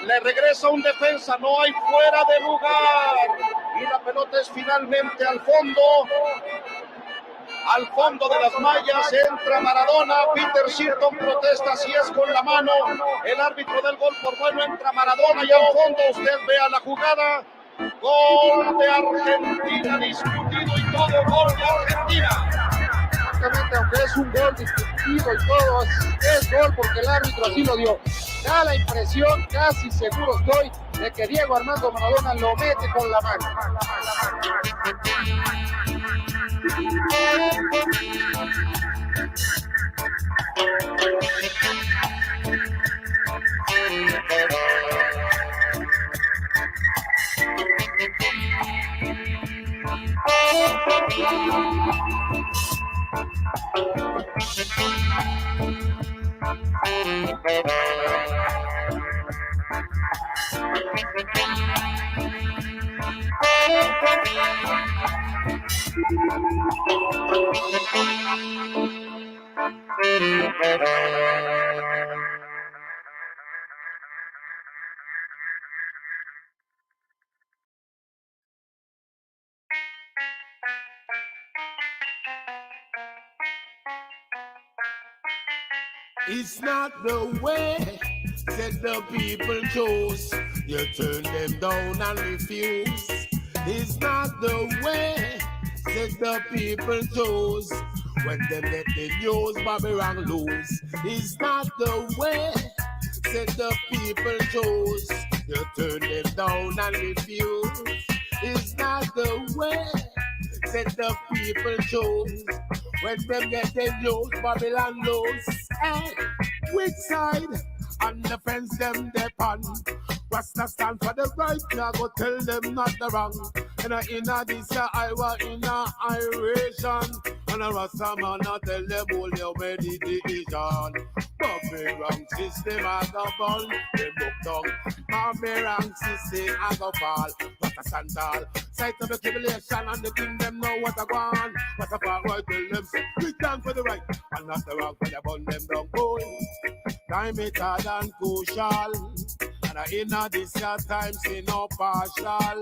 Le regresa un defensa, no hay fuera de lugar. Y la pelota es finalmente al fondo. Al fondo de las mallas entra Maradona. Peter Shilton protesta si es con la mano. El árbitro del gol por bueno entra Maradona y al fondo usted vea la jugada. Gol de Argentina discutido y todo gol de Argentina. Exactamente, aunque es un gol discutido y todo, es gol porque el árbitro así lo dio. Da la impresión, casi seguro estoy, de que Diego Armando Maradona lo mete con la mano. It's not the way that the people chose. You turn them down and refuse. It's not the way that the people chose. When them get the news, Babylon lose. It's not the way that the people chose. You turn them down and refuse. It's not the way that the people chose. When them get the news, Babylon lose. Hey, which side? On the fence them depend. Rasta stand for the right, now go tell them not the wrong. And in a this Iowa, in a Iration. And a Rasta man not tell them all your meditation. But me wrong system I go ball, them look down. And me wrong system I go fall. What a sandal, sight of the tribulation and the king them know what I want. What a far right tell them say, we down for the right. And not the wrong for the bun them down boy. Time it hard and crucial. And in a this your time say no partial.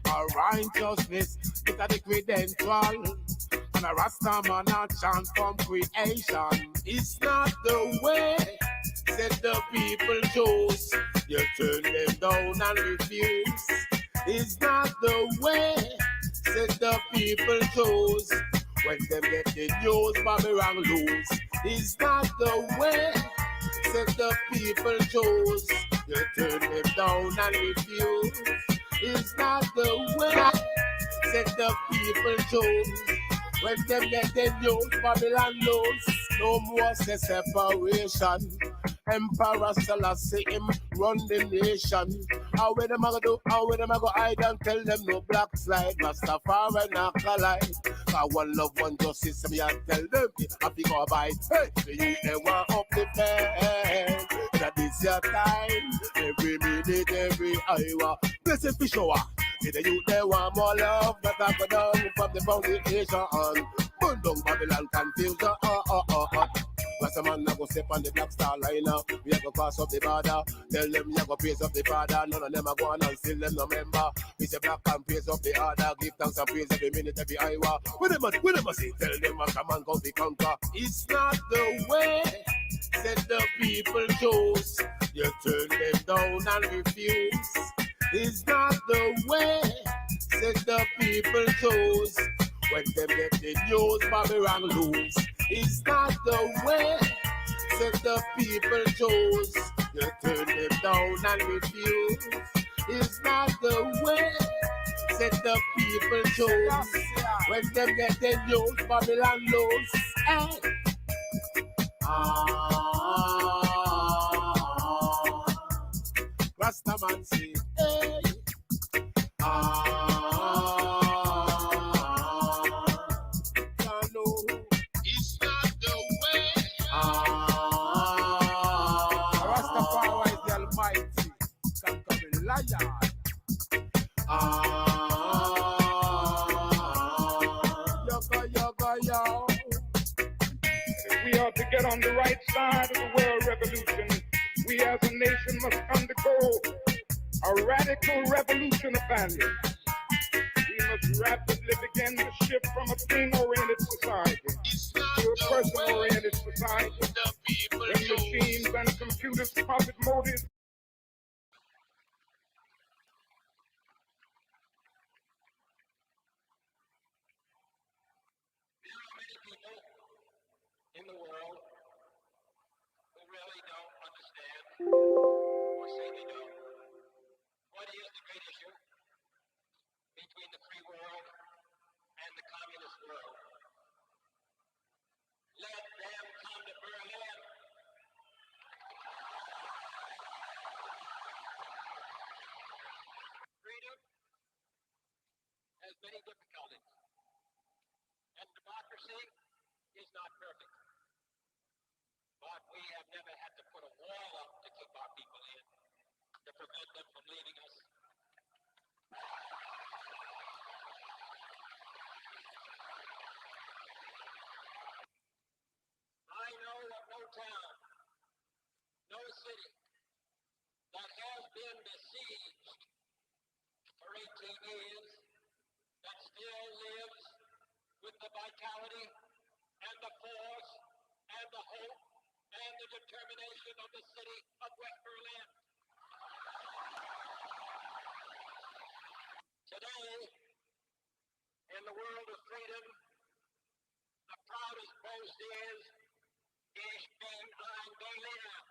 Our righteousness is a the credential. And a Rasta man a chant from creation. It's not the way that the people chose. You turn them down and refuse. It's not the way that the people chose. When them get the news, Babylon lose. It's not the way that the people chose. You turn them down and refuse. It's not the way that the people chose. When them get the news, Babylon lose. No more say separation. Emperor Selassie him run the nation. How will them a go do? How will them a go hide and tell them no black slide? Rastafari not collide. I one love, one justice, me and tell them happy go abide. Hey, the youth they want up the pen. That is your time. Every minute, every hour. Blessed fish shower. The youth they want more love. That I go down from the foundation. Burn down Babylon confusion. What's a man I go step on the black star line now? We have to pass up the border. Tell them you go praise up the father. None of them are going and still them no member. We say black and praise up the order. Give thanks and praise every minute, every hour. When them say, tell them what come and come to conquer. It's not the way that the people chose. You turn them down and refuse. It's not the way that the people chose. When them get the news, Babylon lose. It's not the way that the people chose. You turn them down and refuse. It's not the way that the people chose. When them get the news, Babylon lose. Hey. Rastaman say, hey. We ought to get on the right side of the world revolution. We as a nation must undergo a radical revolution of values. We must rapidly begin to shift from a thing-oriented society to a person-oriented society. When machines and computers profit motives. In the world who really don't understand or say they don't. What is the great issue between the free world and the communist world? Let them come to Berlin. Freedom has many difficulties, and democracy is not perfect. But we have never had to put a wall up to keep our people in, to prevent them from leaving us. I know of no town, no city that has been besieged for 18 years that still lives with the vitality and the force and the hope and the determination of the city of West Berlin. Today, in the world of freedom, the proudest boast is, Ich bin ein Berliner.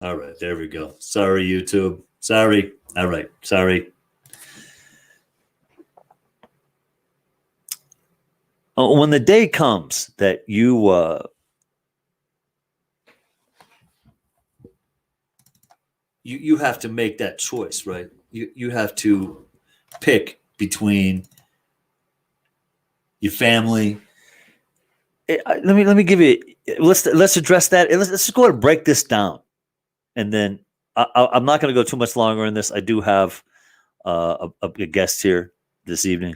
All right, there we go. Sorry, YouTube. Sorry. All right, sorry. When the day comes that you you have to make that choice, right? You have to pick between your family. Let me give you. Let's address that. Let's just go ahead and break this down, and then I'm not going to go too much longer in this. I do have a guest here this evening.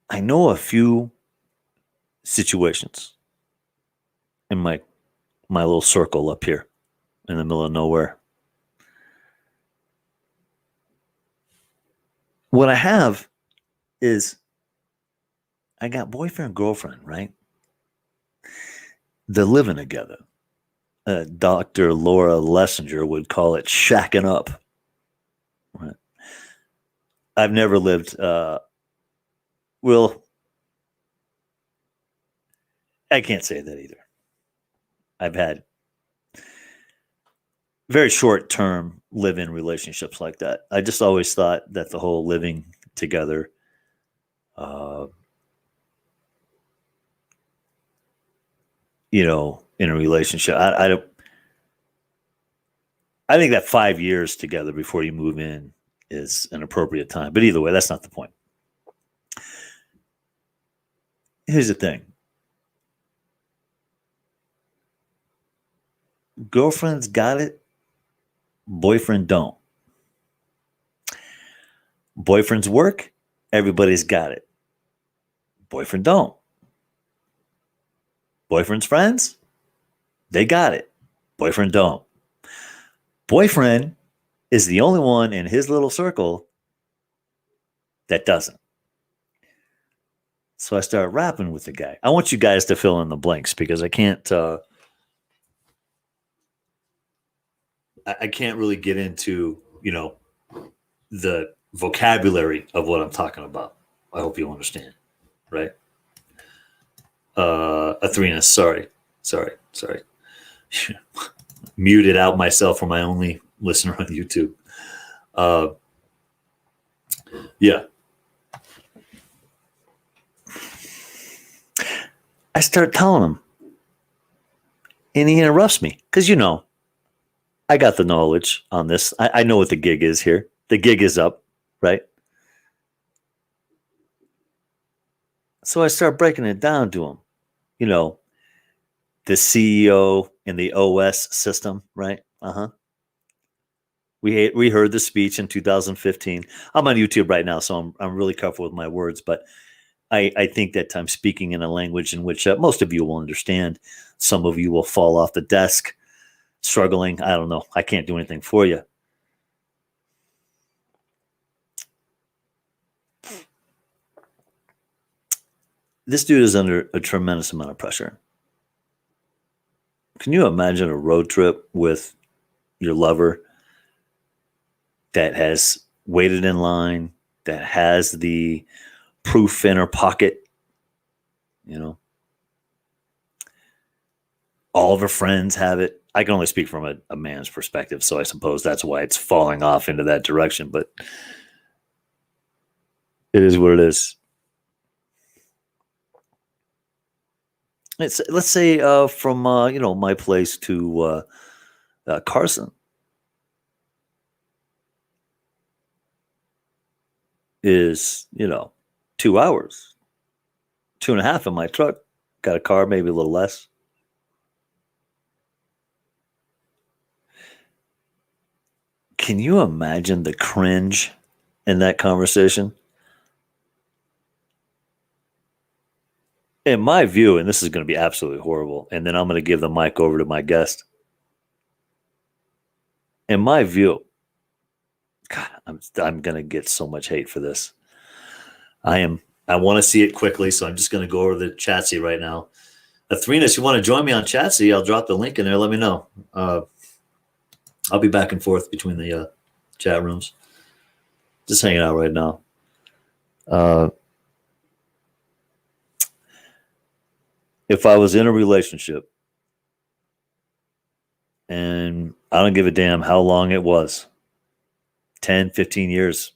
I know a few situations in my little circle up here in the middle of nowhere. What I have is I got boyfriend, girlfriend, right? They're living together. Dr. Laura Lessinger would call it shacking up. Right? I've never lived, well, I can't say that either. I've had very short-term live-in relationships like that. I just always thought that the whole living together, in a relationship, I think that 5 years together before you move in is an appropriate time. But either way, that's not the point. Here's the thing. Girlfriend's got it. Boyfriend don't. Boyfriend's work. Everybody's got it. Boyfriend don't. Boyfriend's friends. They got it. Boyfriend don't. Boyfriend is the only one in his little circle that doesn't. So I started rapping with the guy. I want you guys to fill in the blanks because I can't I can't really get into, the vocabulary of what I'm talking about. I hope you understand, right? Athrina, sorry. Muted out myself for my only listener on YouTube. Yeah. I start telling him, and he interrupts me because, I got the knowledge on this. I know what the gig is here. The gig is up, right? So I start breaking it down to him. The CEO in the OS system, right? We heard the speech in 2015. I'm on YouTube right now, so I'm really careful with my words, but I think that I'm speaking in a language in which most of you will understand. Some of you will fall off the desk, struggling. I don't know. I can't do anything for you. This dude is under a tremendous amount of pressure. Can you imagine a road trip with your lover that has waited in line, that has the proof in her pocket, all of her friends have it. I can only speak from a man's perspective, so I suppose that's why it's falling off into that direction, but it is what it is. Let's say from my place to Carson is 2 hours, 2.5 in my truck. Got a car, maybe a little less. Can you imagine the cringe in that conversation? In my view, and this is going to be absolutely horrible, and then I'm going to give the mic over to my guest. In my view, God, I'm going to get so much hate for this. I want to see it quickly, so I'm just going to go over the Chatsy right now. Athrina, if you want to join me on Chatsy, I'll drop the link in there. Let me know. I'll be back and forth between the chat rooms. Just hanging out right now. if I was in a relationship, and I don't give a damn how long it was, 10, 15 years,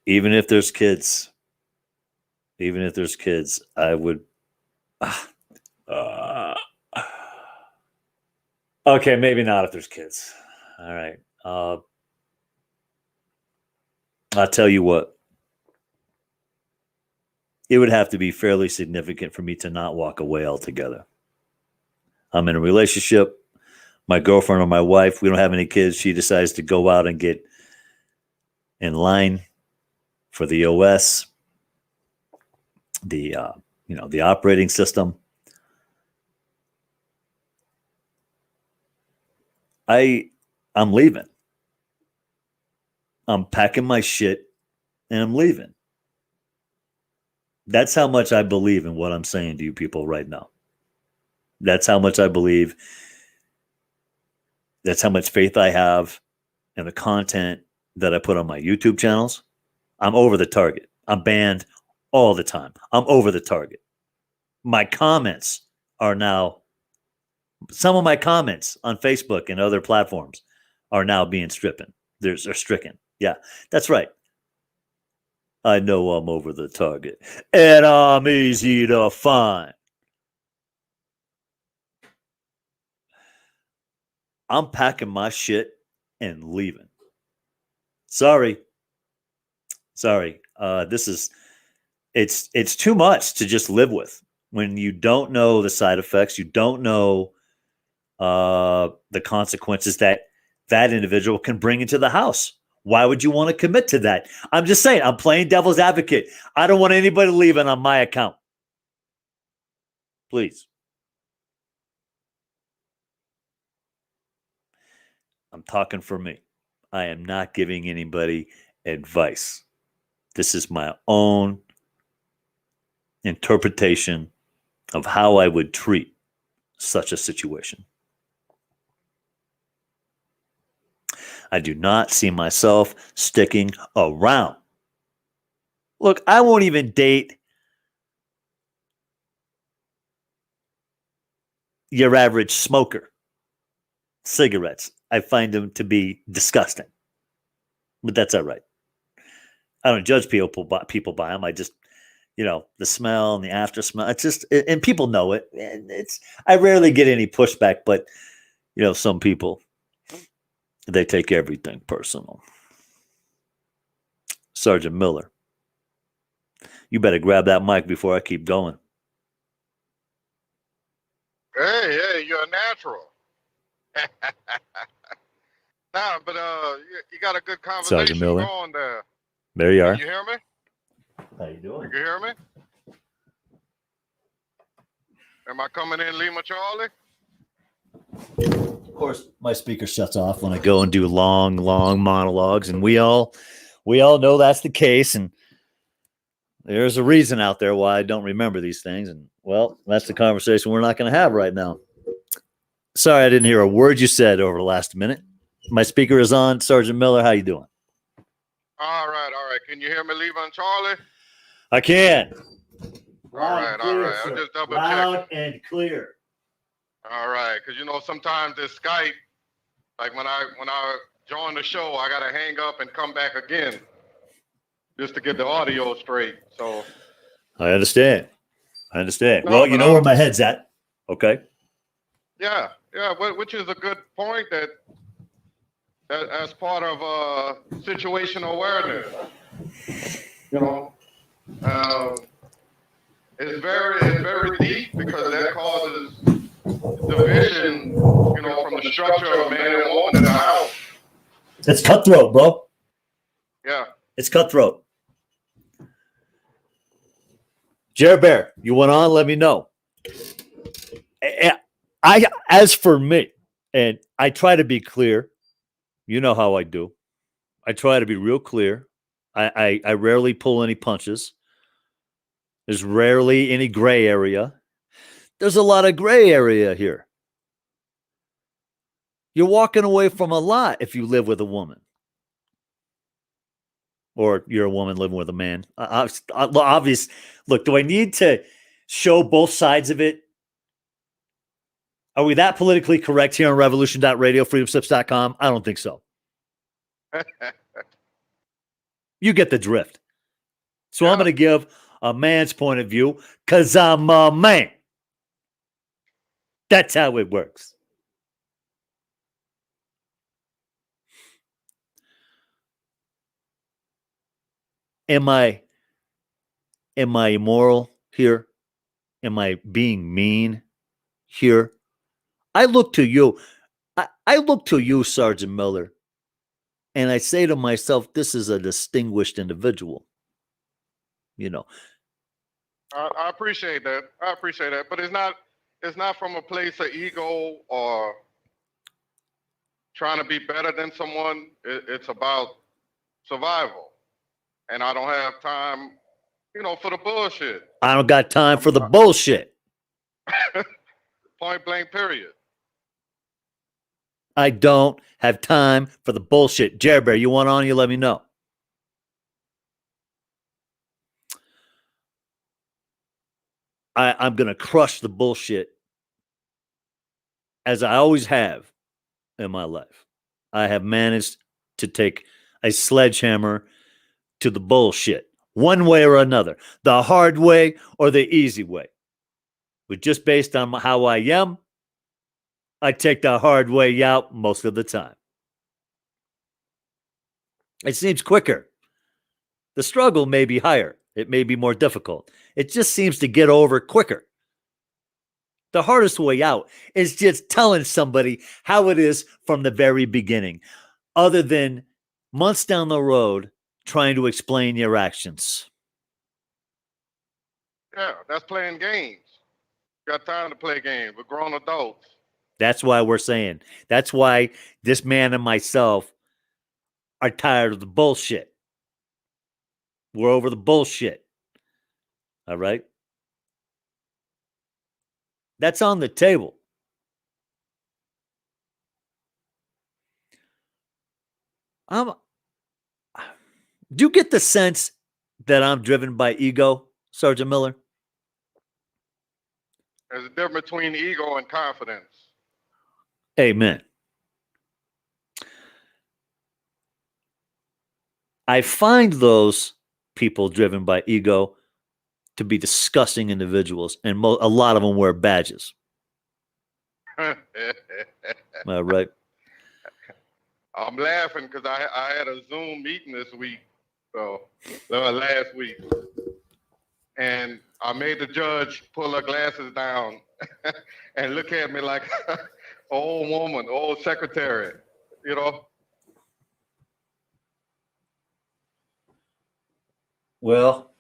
even if there's kids, I would. Okay, maybe not if there's kids. All right. I'll tell you what. It would have to be fairly significant for me to not walk away altogether. I'm in a relationship. My girlfriend or my wife, we don't have any kids. She decides to go out and get in line for the OS, the operating system. I'm leaving. I'm packing my shit and I'm leaving. That's how much I believe in what I'm saying to you people right now. That's how much I believe. That's how much faith I have in the content that I put on my YouTube channels. I'm over the target. I'm banned all the time. I'm over the target. My comments are now, some of my comments on Facebook and other platforms are now being stricken. They're stricken. Yeah, that's right. I know I'm over the target. And I'm easy to find. I'm packing my shit and leaving. Sorry. It's too much to just live with when you don't know the side effects. You don't know the consequences that individual can bring into the house. Why would you want to commit to that? I'm just saying, I'm playing devil's advocate. I don't want anybody leaving on my account. Please. I'm talking for me. I am not giving anybody advice. This is my own interpretation of how I would treat such a situation. I do not see myself sticking around. Look, I won't even date your average smoker. Cigarettes, I find them to be disgusting. But that's all right. I don't judge people by them. I just, the smell and the after smell. It's just, and people know it. And I rarely get any pushback, but, some people, they take everything personal. Sergeant Miller, you better grab that mic before I keep going. Hey, you're a natural. Nah, but you got a good conversation Sergeant Miller. going there. There you are. Can you hear me? How you doing? You can hear me? Am I coming in Lima Charlie? Of course, my speaker shuts off when I go and do long monologues, and we all know that's the case. And there's a reason out there why I don't remember these things. And well, that's the conversation we're not going to have right now. Sorry, I didn't hear a word you said over the last minute. My speaker is on. Sergeant Miller, how you doing? All right. Can you hear me, Lima and Charlie? I can. All right. I'll just double check. Loud and clear. All right, because sometimes this Skype, like when I join the show, I gotta hang up and come back again just to get the audio straight. So I understand. No, Well, you know where my head's at. Okay. Yeah, which is a good point that as part of situational awareness, it's very deep because that causes division, from the structure of man and woman in the house. It's cutthroat, bro. Yeah. It's cutthroat. Jared Bear, you went on, let me know. As for me, and I try to be clear, you know how I do. I try to be real clear. I rarely pull any punches. There's rarely any gray area. There's a lot of gray area here. You're walking away from a lot if you live with a woman. or you're a woman living with a man. Obvious. Look, do I need to show both sides of it? Are we that politically correct here on revolution.radio, freedomslips.com? I don't think so. You get the drift. So I'm going to give a man's point of view because I'm a man. That's how it works. Am I immoral here? Am I being mean here? I look to you. I look to you, Sergeant Miller, and I say to myself, this is a distinguished individual. You know. I appreciate that. I appreciate that. But it's not from a place of ego or trying to be better than someone. It's about survival. And I don't have time, for the bullshit. I don't got time for the bullshit. Point blank, period. I don't have time for the bullshit. Jerry Bear, you want on? You let me know. I'm going to crush the bullshit as I always have in my life. I have managed to take a sledgehammer to the bullshit one way or another, the hard way or the easy way. But just based on how I am, I take the hard way out most of the time. It seems quicker. The struggle may be higher. It may be more difficult. It just seems to get over quicker. The hardest way out is just telling somebody how it is from the very beginning, other than months down the road trying to explain your actions. Yeah, that's playing games. Got time to play games. We're grown adults. That's why we're saying. That's why this man and myself are tired of the bullshit. We're over the bullshit. All right? That's on the table. Do you get the sense that I'm driven by ego, Sergeant Miller? There's a difference between ego and confidence. Amen. I find those people driven by ego to be disgusting individuals, and a lot of them wear badges. All right. I'm laughing because I had a Zoom meeting this week, last week, and I made the judge pull her glasses down and look at me like an old woman, old secretary, Well,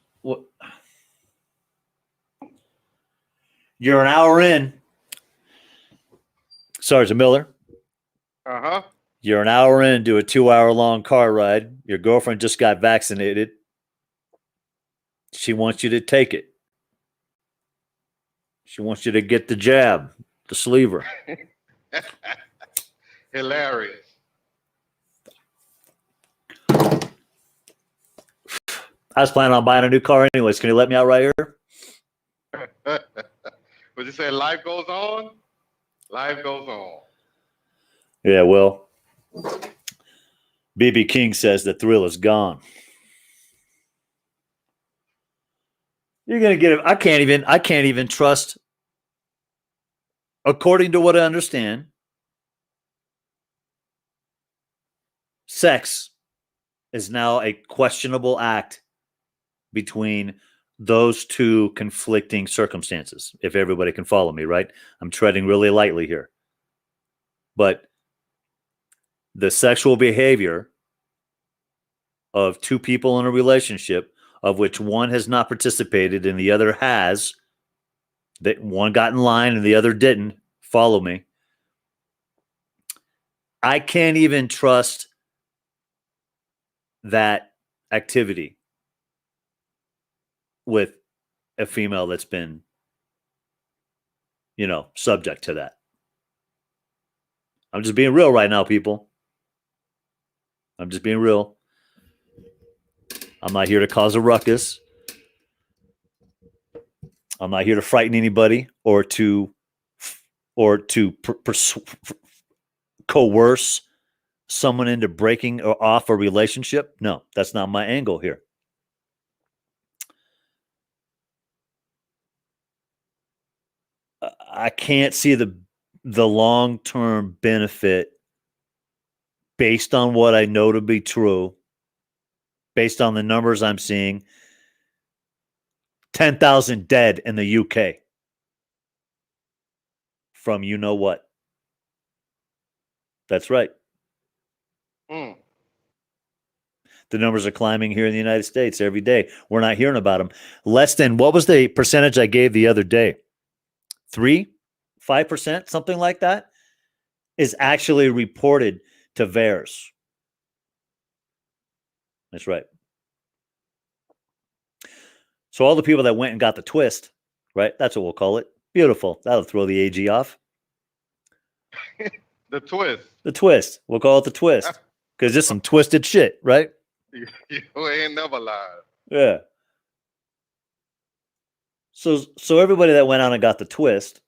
you're an hour in, Sergeant Miller. Uh-huh. You're an hour into a 2-hour-long car ride. Your girlfriend just got vaccinated. She wants you to take it. She wants you to get the jab, the sleever. Hilarious. I was planning on buying a new car anyways. Can you let me out right here? Would you say life goes on? Life goes on. Yeah, well, B.B. King says the thrill is gone. You're gonna get it. I can't even trust. According to what I understand, sex is now a questionable act between those two conflicting circumstances. If everybody can follow me, right? I'm treading really lightly here. But the sexual behavior of two people in a relationship, of which one has not participated and the other has, that one got in line and the other didn't, follow me. I can't even trust that activity with a female that's been, subject to that. I'm just being real right now, people. I'm just being real. I'm not here to cause a ruckus. I'm not here to frighten anybody or to coerce someone into breaking or off a relationship. No, that's not my angle here. I can't see the long-term benefit based on what I know to be true, based on the numbers I'm seeing. 10,000 dead in the UK from you know what. That's right. Mm. The numbers are climbing here in the United States every day. We're not hearing about them. Less than, what was the percentage I gave the other day? 5%, something like that, is actually reported to VAERS. That's right. So all the people that went and got the twist, right? That's what we'll call it. Beautiful. That'll throw the AG off. The twist. The twist. We'll call it the twist. Because it's some twisted shit, right? You ain't never lied. Yeah. So everybody that went out and got the twist,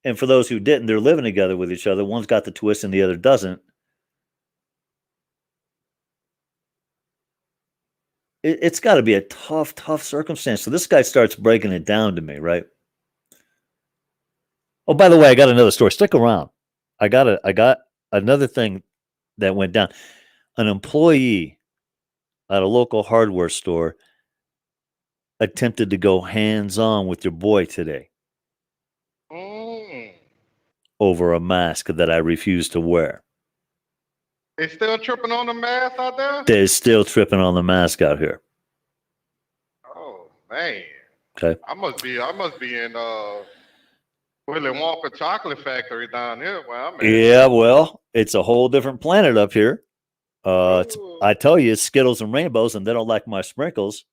and for those who didn't, they're living together with each other. One's got the twist and the other doesn't. It's got to be a tough circumstance. So this guy starts breaking it down to me, right? Oh, by the way, I got another story. Stick around. I got another thing that went down. An employee at a local hardware store attempted to go hands-on with your boy today over a mask that I refused to wear. They still tripping on the mask out there? They're still tripping on the mask out here. Oh man. Okay. I must be in Willy Wonka chocolate factory down here where I'm at. Yeah, well, it's a whole different planet up here. I tell you, it's Skittles and rainbows, and they don't like my sprinkles.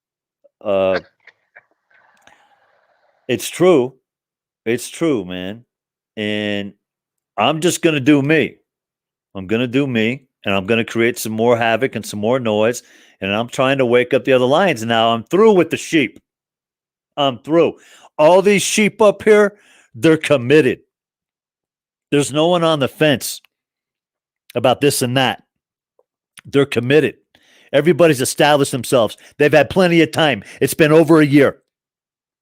It's true. It's true, man. And I'm just going to do me. I'm going to do me, and I'm going to create some more havoc and some more noise, and I'm trying to wake up the other lions. Now I'm through with the sheep. I'm through. All these sheep up here, they're committed. There's no one on the fence about this and that. They're committed. Everybody's established themselves. They've had plenty of time. It's been over a year.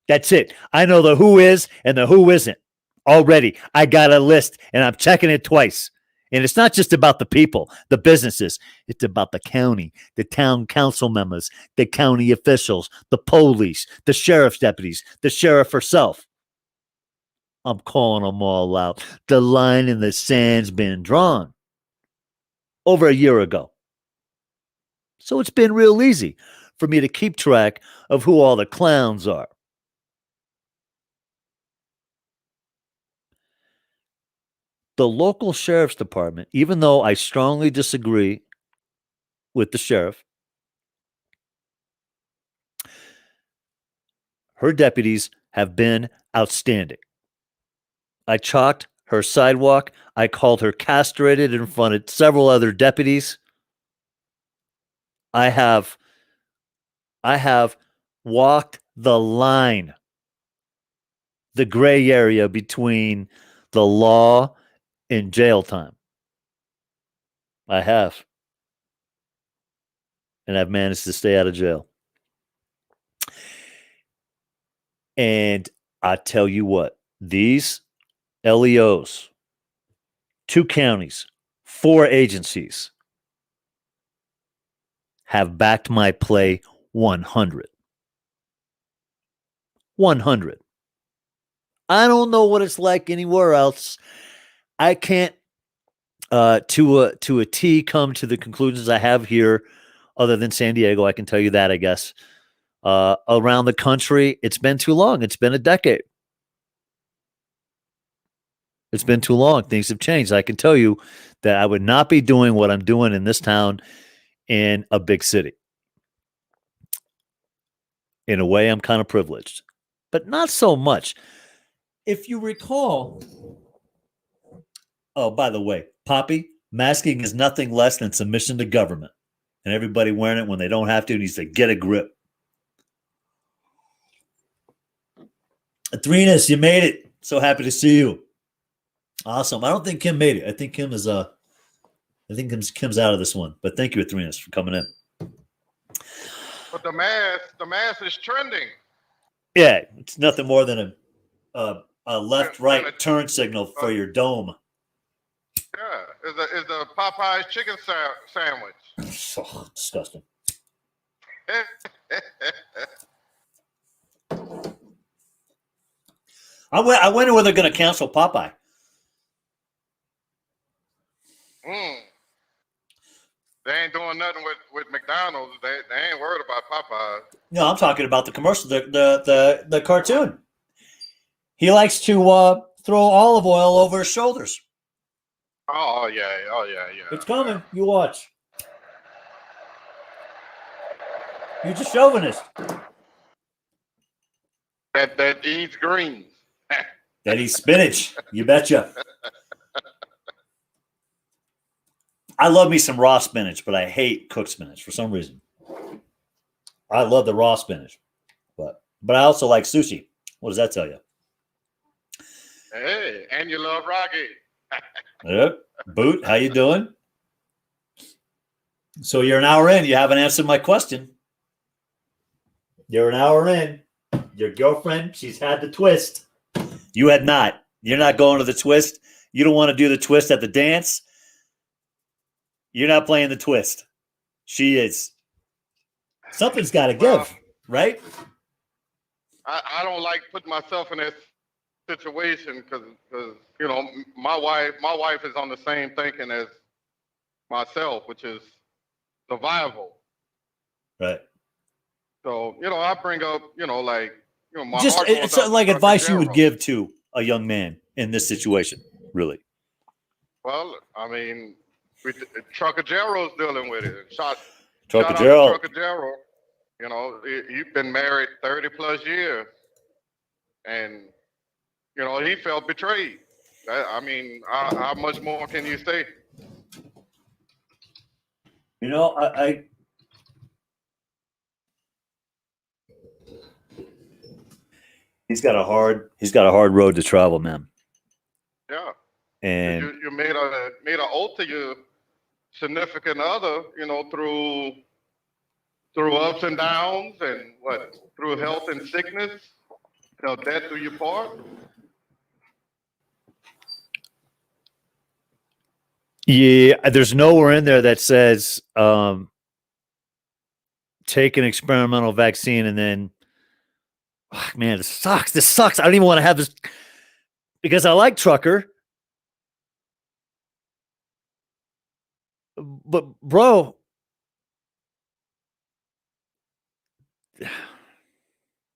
That's it. I know the who is and the who isn't already. I got a list, and I'm checking it twice. And it's not just about the people, the businesses. It's about the county, the town council members, the county officials, the police, the sheriff's deputies, the sheriff herself. I'm calling them all out. The line in the sand's been drawn over a year ago. So it's been real easy for me to keep track of who all the clowns are. The local sheriff's department, even though I strongly disagree with the sheriff, her deputies have been outstanding. I chalked her sidewalk. I called her castrated in front of several other deputies. I have walked the line, the gray area between the law and jail time. I have. And I've managed to stay out of jail. And I tell you what, these LEOs, 2 counties, 4 agencies have backed my play 100. 100. I don't know what it's like anywhere else. I can't to a T come to the conclusions I have here other than San Diego. I can tell you that, I guess. Around the country, it's been too long. It's been a decade. It's been too long. Things have changed. I can tell you that I would not be doing what I'm doing in this town in a big city. In a way, I'm kind of privileged, but not so much. If you recall, oh, by the way, Poppy, masking is nothing less than submission to government. and everybody wearing it when they don't have to needs to get a grip. Athrenas, you made it. So happy to see you. Awesome. I don't think Kim made it. I think Kim's out of this one. But thank you, Athrenas, for coming in. But the mask is trending. Yeah, it's nothing more than a left-right turn signal for your dome. Yeah, is the Popeye's chicken sandwich. Oh, disgusting. I wonder whether they're going to cancel Popeye. They ain't doing nothing with McDonald's. They ain't worried about Popeye. No, I'm talking about the commercial, the cartoon. He likes to throw olive oil over his shoulders. Oh yeah. It's coming. You watch. You're just chauvinist. That eats greens. That eats spinach. You betcha. I love me some raw spinach, but I hate cooked spinach for some reason. I love the raw spinach, but I also like sushi. What does that tell you? Hey, and you love Rocky. Yep. Boot, how you doing? So you're an hour in. You haven't answered my question. You're an hour in. Your girlfriend, she's had the twist. You had not. You're not going to the twist. You don't want to do the twist at the dance. You're not playing the twist. She is. Something's got to give, right? I don't like putting myself in that situation because you know my wife is on the same thinking as myself, which is survival. Right. So you know I bring up my just heart it's like advice you would give to a young man in this situation, really. Well, I mean, Truckagero's dealing with it. Truckagero. Truckagero. You know, you've been married 30 plus years, and you know he felt betrayed. I mean, how much more can you say? You know, I he's got a hard road to travel, man. Yeah. And you made an oath to your significant other, you know, through ups and downs and through health and sickness, till death do you part. yeah, there's nowhere in there that says take an experimental vaccine and then man, this sucks. I don't even want to have this because I like Trucker. But bro,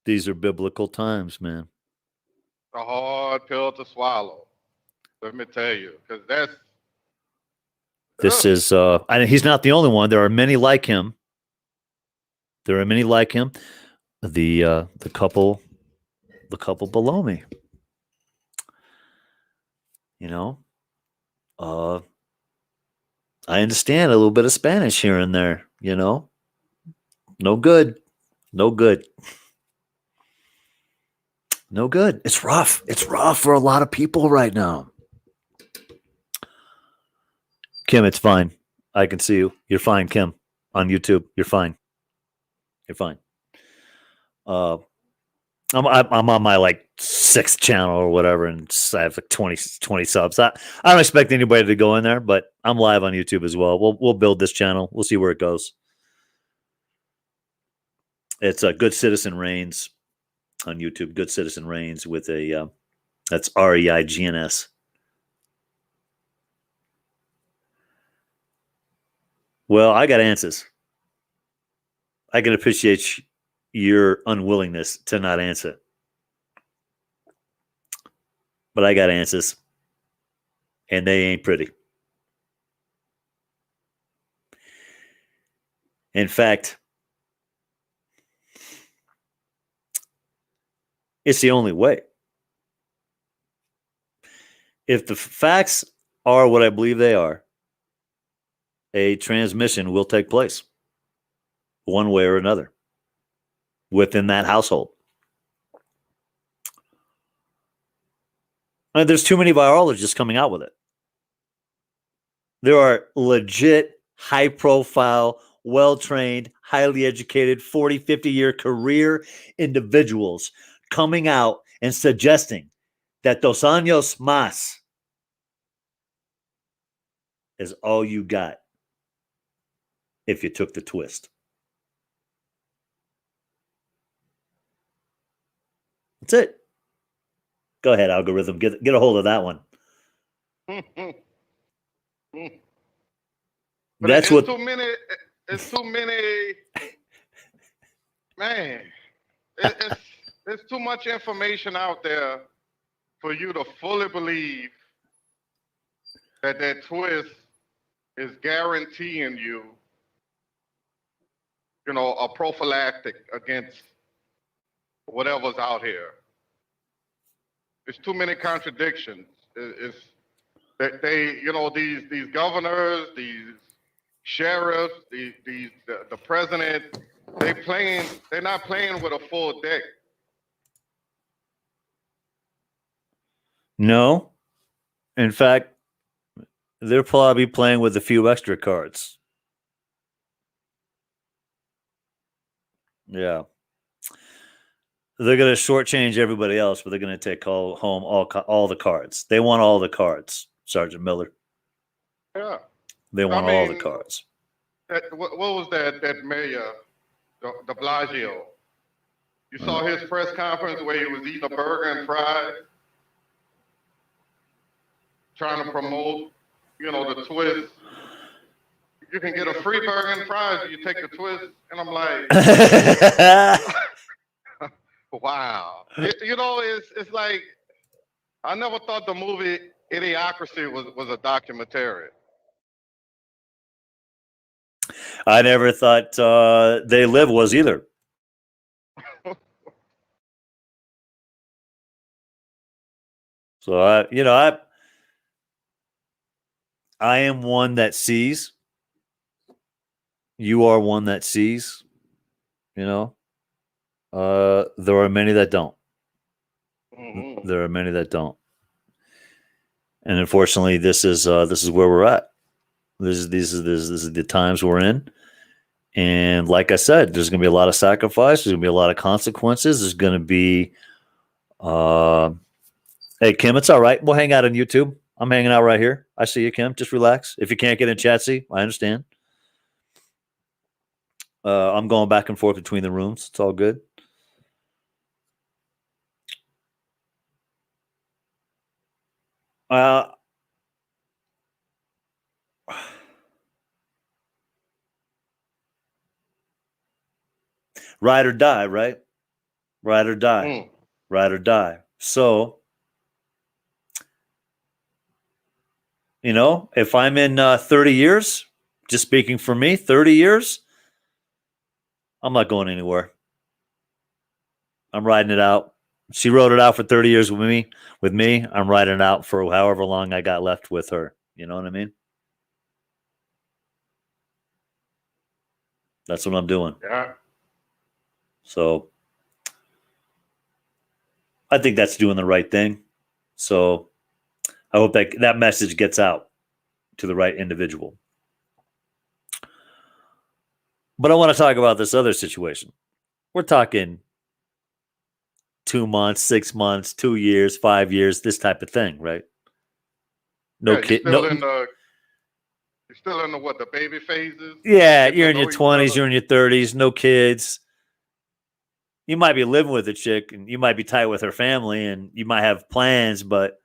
these are biblical times, man. A hard pill to swallow. Let me tell you, because this is he's not the only one. There are many like him. The couple below me. You know, I understand a little bit of Spanish here and there. You know, no good. It's rough. It's rough for a lot of people right now. Kim, it's fine. I can see you. You're fine, Kim. On YouTube, you're fine. I'm on my like 6th channel or whatever, and I have like 20 subs. I don't expect anybody to go in there, but I'm live on YouTube as well. We'll build this channel. We'll see where it goes. It's a Good Citizen Reigns on YouTube. Good Citizen Reigns with a that's REIGNS. Well, I got answers. I can appreciate your unwillingness to not answer. But I got answers. And they ain't pretty. In fact, it's the only way. If the facts are what I believe they are, a transmission will take place. one way or another within that household. And there's too many virologists coming out with it. There are legit, high-profile, well-trained, highly educated, 40, 50-year career individuals coming out and suggesting that 2 años más is all you got if you took the twist. That's it. Go ahead, algorithm. Get a hold of that one. That's what. Too many. It's too many. Man, there's too much information out there for you to fully believe that twist is guaranteeing you, a prophylactic against whatever's out here. There's too many contradictions. It's that these governors, these sheriffs, the president, they're not playing with a full deck. No. In fact, they're probably playing with a few extra cards. Yeah. They're going to shortchange everybody else, but they're going to take home all the cards. They want all the cards, Sergeant Miller. Yeah. They want all the cards. What was that mayor, de Blasio? You saw his press conference where he was eating a burger and fries, trying to promote, the twist. You can get a free burger and fries if you take the twist. And I'm like, wow. It's like, I never thought the movie Idiocracy was a documentary. I never thought They Live was either. So I am one that sees. You are one that sees. There are many that don't. Mm-hmm. There are many that don't. And unfortunately, this is where we're at. This is the times we're in. And like I said, there's going to be a lot of sacrifice. There's going to be a lot of consequences. There's going to be, hey, Kim, it's all right. We'll hang out on YouTube. I'm hanging out right here. I see you, Kim. Just relax. If you can't get in Chatsy, I understand. I'm going back and forth between the rooms. It's all good. Ride or die, right? Ride or die. Ride or die. So, if I'm in 30 years, just speaking for me, 30 years, I'm not going anywhere. I'm riding it out. She rode it out for 30 years with me. I'm riding it out for however long I got left with her. You know what I mean? That's what I'm doing. Yeah. So I think that's doing the right thing. So I hope that message gets out to the right individual. But I want to talk about this other situation. We're talking 2 months, 6 months, 2 years, 5 years, this type of thing, right? No kid. No. You're still in the baby phases? Yeah, you're in your 20s, you're in your 30s, no kids. You might be living with a chick and you might be tight with her family and you might have plans, but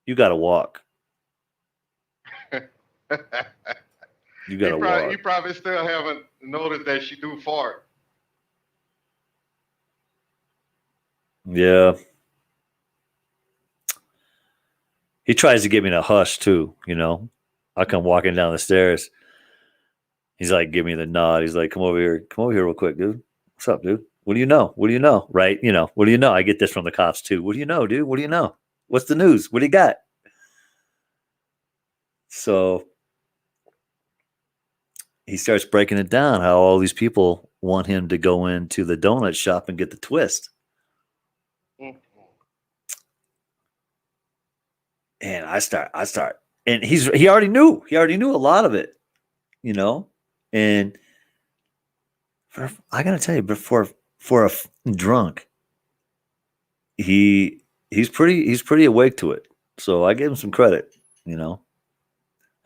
you got to walk. You got to walk. You probably still haven't noticed that she do fart. Yeah. He tries to get me to hush too, I come walking down the stairs. He's like, give me the nod. He's like, come over here real quick, dude. What's up, dude? What do you know? What do you know? Right? What do you know? I get this from the cops too. What do you know, dude? What do you know? What's the news? What do you got? he starts breaking it down how all these people want him to go into the donut shop and get the twist. And I start, and he already knew a lot of it, you know. And I gotta tell you, for a drunk, he's pretty awake to it. So I gave him some credit, you know.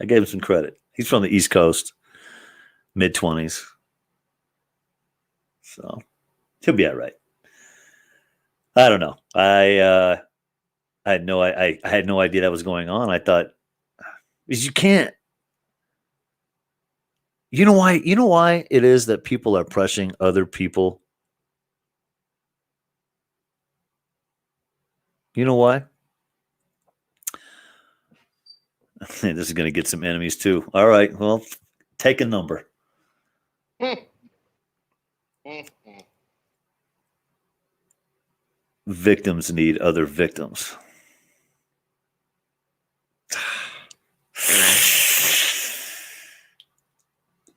I gave him some credit. He's from the East Coast, mid-20s, so he'll be all right. I don't know. I had no idea that was going on. I thought, because you can't. You know why? You know why it is that people are pressuring other people? You know why? This is going to get some enemies too. All right. Well, take a number. Victims need other victims.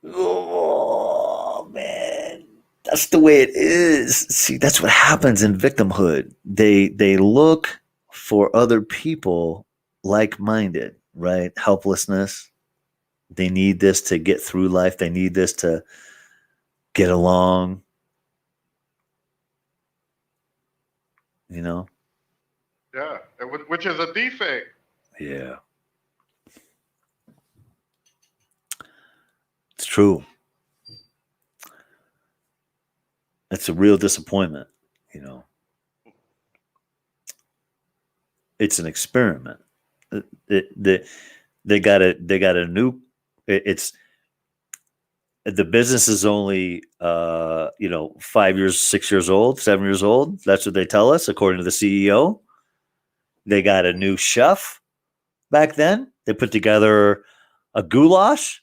Oh, man. That's the way it is. See, that's what happens in victimhood. They look for other people like-minded, right? Helplessness. They need this to get through life. They need this to get along. You know? Yeah, which is a defect. Yeah. It's true. It's a real disappointment, you know. It's an experiment. They got a new. It's the business is only 5 years, 6 years old, 7 years old. That's what they tell us, according to the CEO. They got a new chef back then. They put together a goulash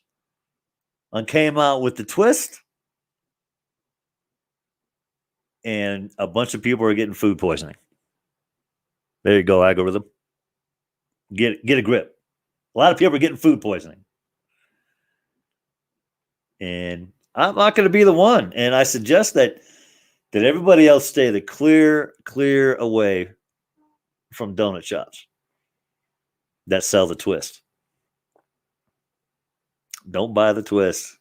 and came out with the twist. And a bunch of people are getting food poisoning. There you go, algorithm. Get a grip. A lot of people are getting food poisoning. And I'm not going to be the one. And I suggest that everybody else stay the clear away from donut shops that sell the twist. Don't buy the twist.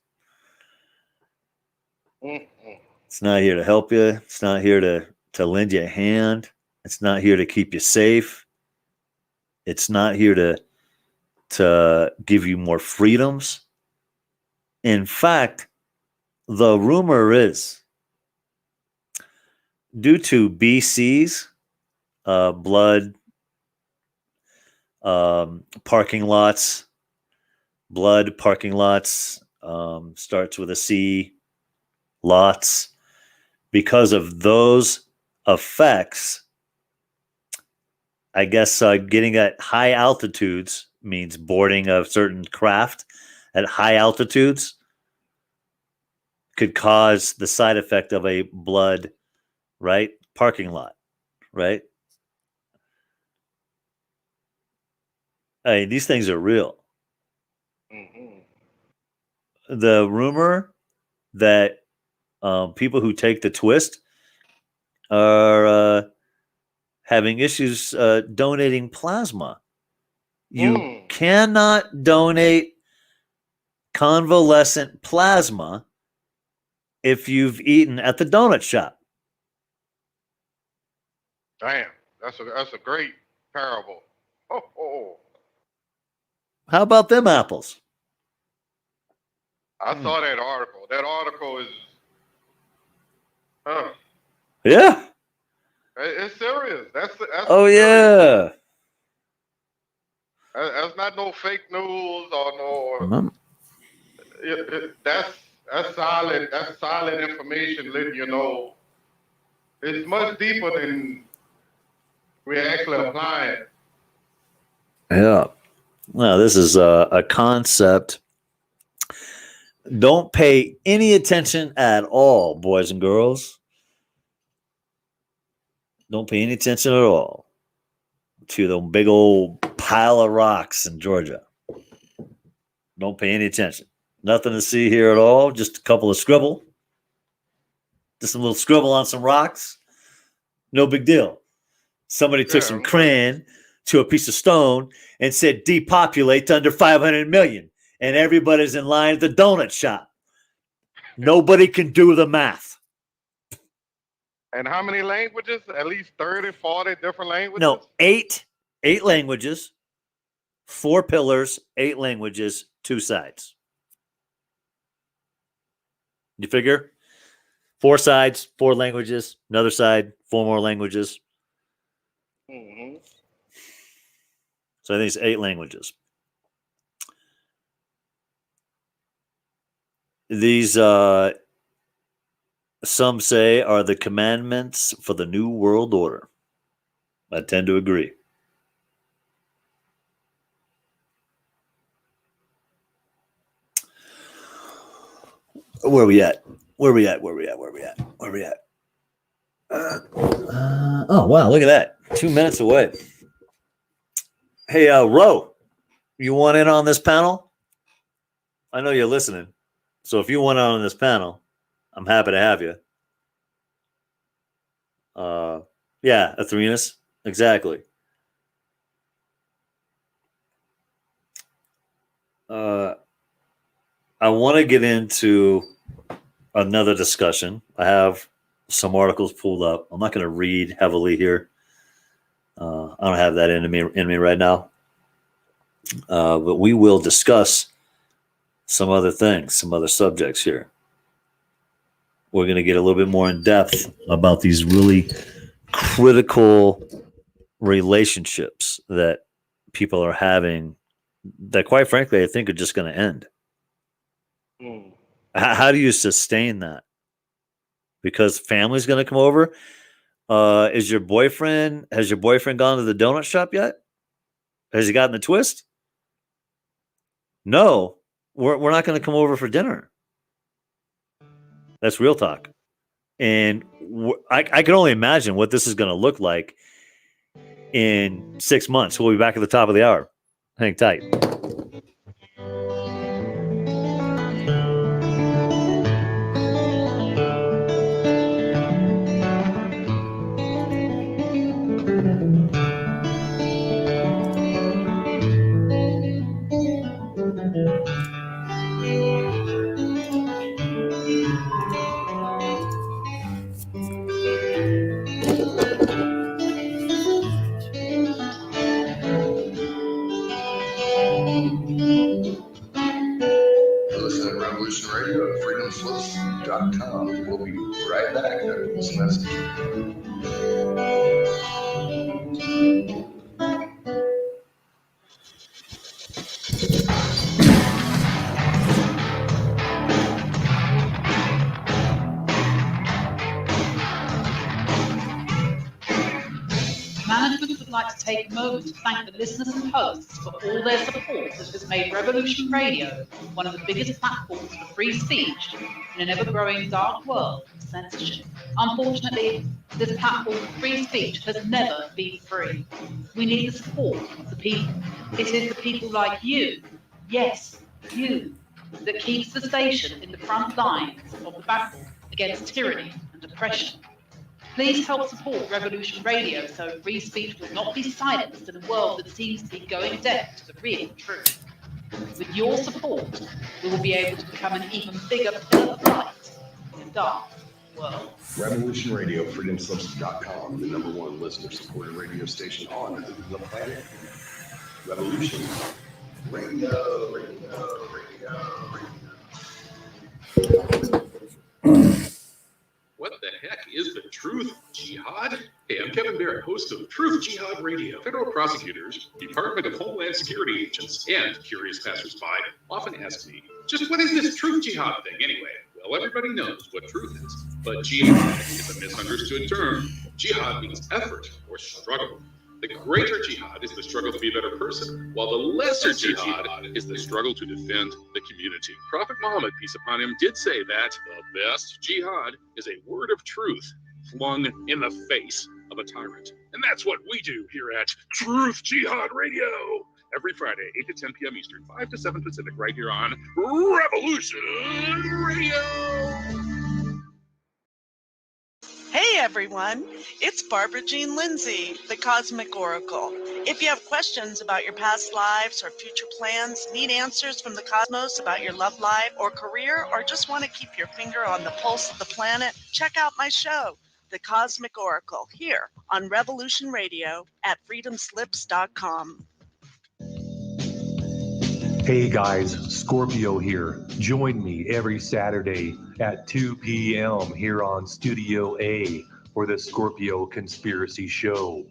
It's not here to help you. It's not here to lend you a hand. It's not here to keep you safe. It's not here to give you more freedoms. In fact, the rumor is, due to BC's blood parking lots, starts with a C, lots. Because of those effects, I guess getting at high altitudes means boarding a certain craft at high altitudes could cause the side effect of a blood, right? Parking lot, right? I mean, these things are real. Mm-hmm. The rumor that people who take the twist are having issues donating plasma. You cannot donate convalescent plasma if you've eaten at the donut shop. Damn, that's a great parable. Oh. How about them apples? I saw that article. That article is, yeah, it's serious. That's oh serious. Yeah. That's not no fake news or no. That's solid. That's solid information, letting you know it's much deeper than we actually apply it. Yeah. Well, this is a concept. Don't pay any attention at all, boys and girls. Don't pay any attention at all to the big old pile of rocks in Georgia. Don't pay any attention. Nothing to see here at all. Just a couple of scribble. Just a little scribble on some rocks. No big deal. Somebody took some crayon to a piece of stone and said depopulate to under 500 million. And everybody's in line at the donut shop. Nobody can do the math. And how many languages? At least 30, 40 different languages? No, eight languages, 4 pillars, 8 languages, 2 sides. You figure? 4 sides, 4 languages, another side, 4 more languages. Mm-hmm. So I think it's 8 languages. These, some say, are the commandments for the New World Order. I tend to agree. Where are we at? Oh, wow, look at that. 2 minutes away. Hey, Ro, you want in on this panel? I know you're listening. So if you want on this panel, I'm happy to have you. Yeah, Athrenas, exactly. I want to get into another discussion. I have some articles pulled up. I'm not going to read heavily here. I don't have that in me right now. But we will discuss some other things, some other subjects here. We're going to get a little bit more in depth about these really critical relationships that people are having that, quite frankly, I think are just going to end. How do you sustain that? Because family's going to come over. Has your boyfriend gone to the donut shop yet? Has he gotten the twist? No, we're not going to come over for dinner. That's real talk. And I can only imagine what this is going to look like in 6 months. We'll be back at the top of the hour. Hang tight. Listen to Revolution Radio at freedomslips.com. We'll be right back after this message. Management would like to take a moment to thank the listeners and hosts for all their support that has made Revolution Radio one of the biggest platforms for free speech in an ever-growing dark world of censorship. Unfortunately, this platform for free speech has never been free. We need the support of the people. It is the people like you, yes, you, that keeps the station in the front lines of the battle against tyranny and oppression. Please help support Revolution Radio so free speech will not be silenced in a world that seems to be going deaf to the real truth. With your support, we will be able to become an even bigger pillar of light in a dark world. Revolution Radio, freedomslips.com, the #1 listener-supported radio station on the planet. Revolution Radio, What the heck is the Truth Jihad? Hey, I'm Kevin Barrett, host of Truth Jihad Radio. Federal prosecutors, Department of Homeland Security agents, and curious passersby often ask me, just what is this Truth Jihad thing anyway? Well, everybody knows what truth is, but jihad is a misunderstood term. Jihad means effort or struggle. The greater jihad is the struggle to be a better person, while the lesser jihad is the struggle to defend the community. Prophet Muhammad, peace upon him, did say that the best jihad is a word of truth flung in the face of a tyrant. And that's what we do here at Truth Jihad Radio. Every every Friday, 8 to 10 p.m. Eastern, 5 to 7 Pacific, right here on Revolution Radio. Hey everyone, it's Barbara Jean Lindsay, the Cosmic Oracle. If you have questions about your past lives or future plans, need answers from the cosmos about your love life or career, or just want to keep your finger on the pulse of the planet, check out my show, The Cosmic Oracle, here on Revolution Radio at freedomslips.com. Hey guys, Scorpio here. Join me every Saturday at 2 p.m. here on Studio A for the Scorpio Conspiracy Show,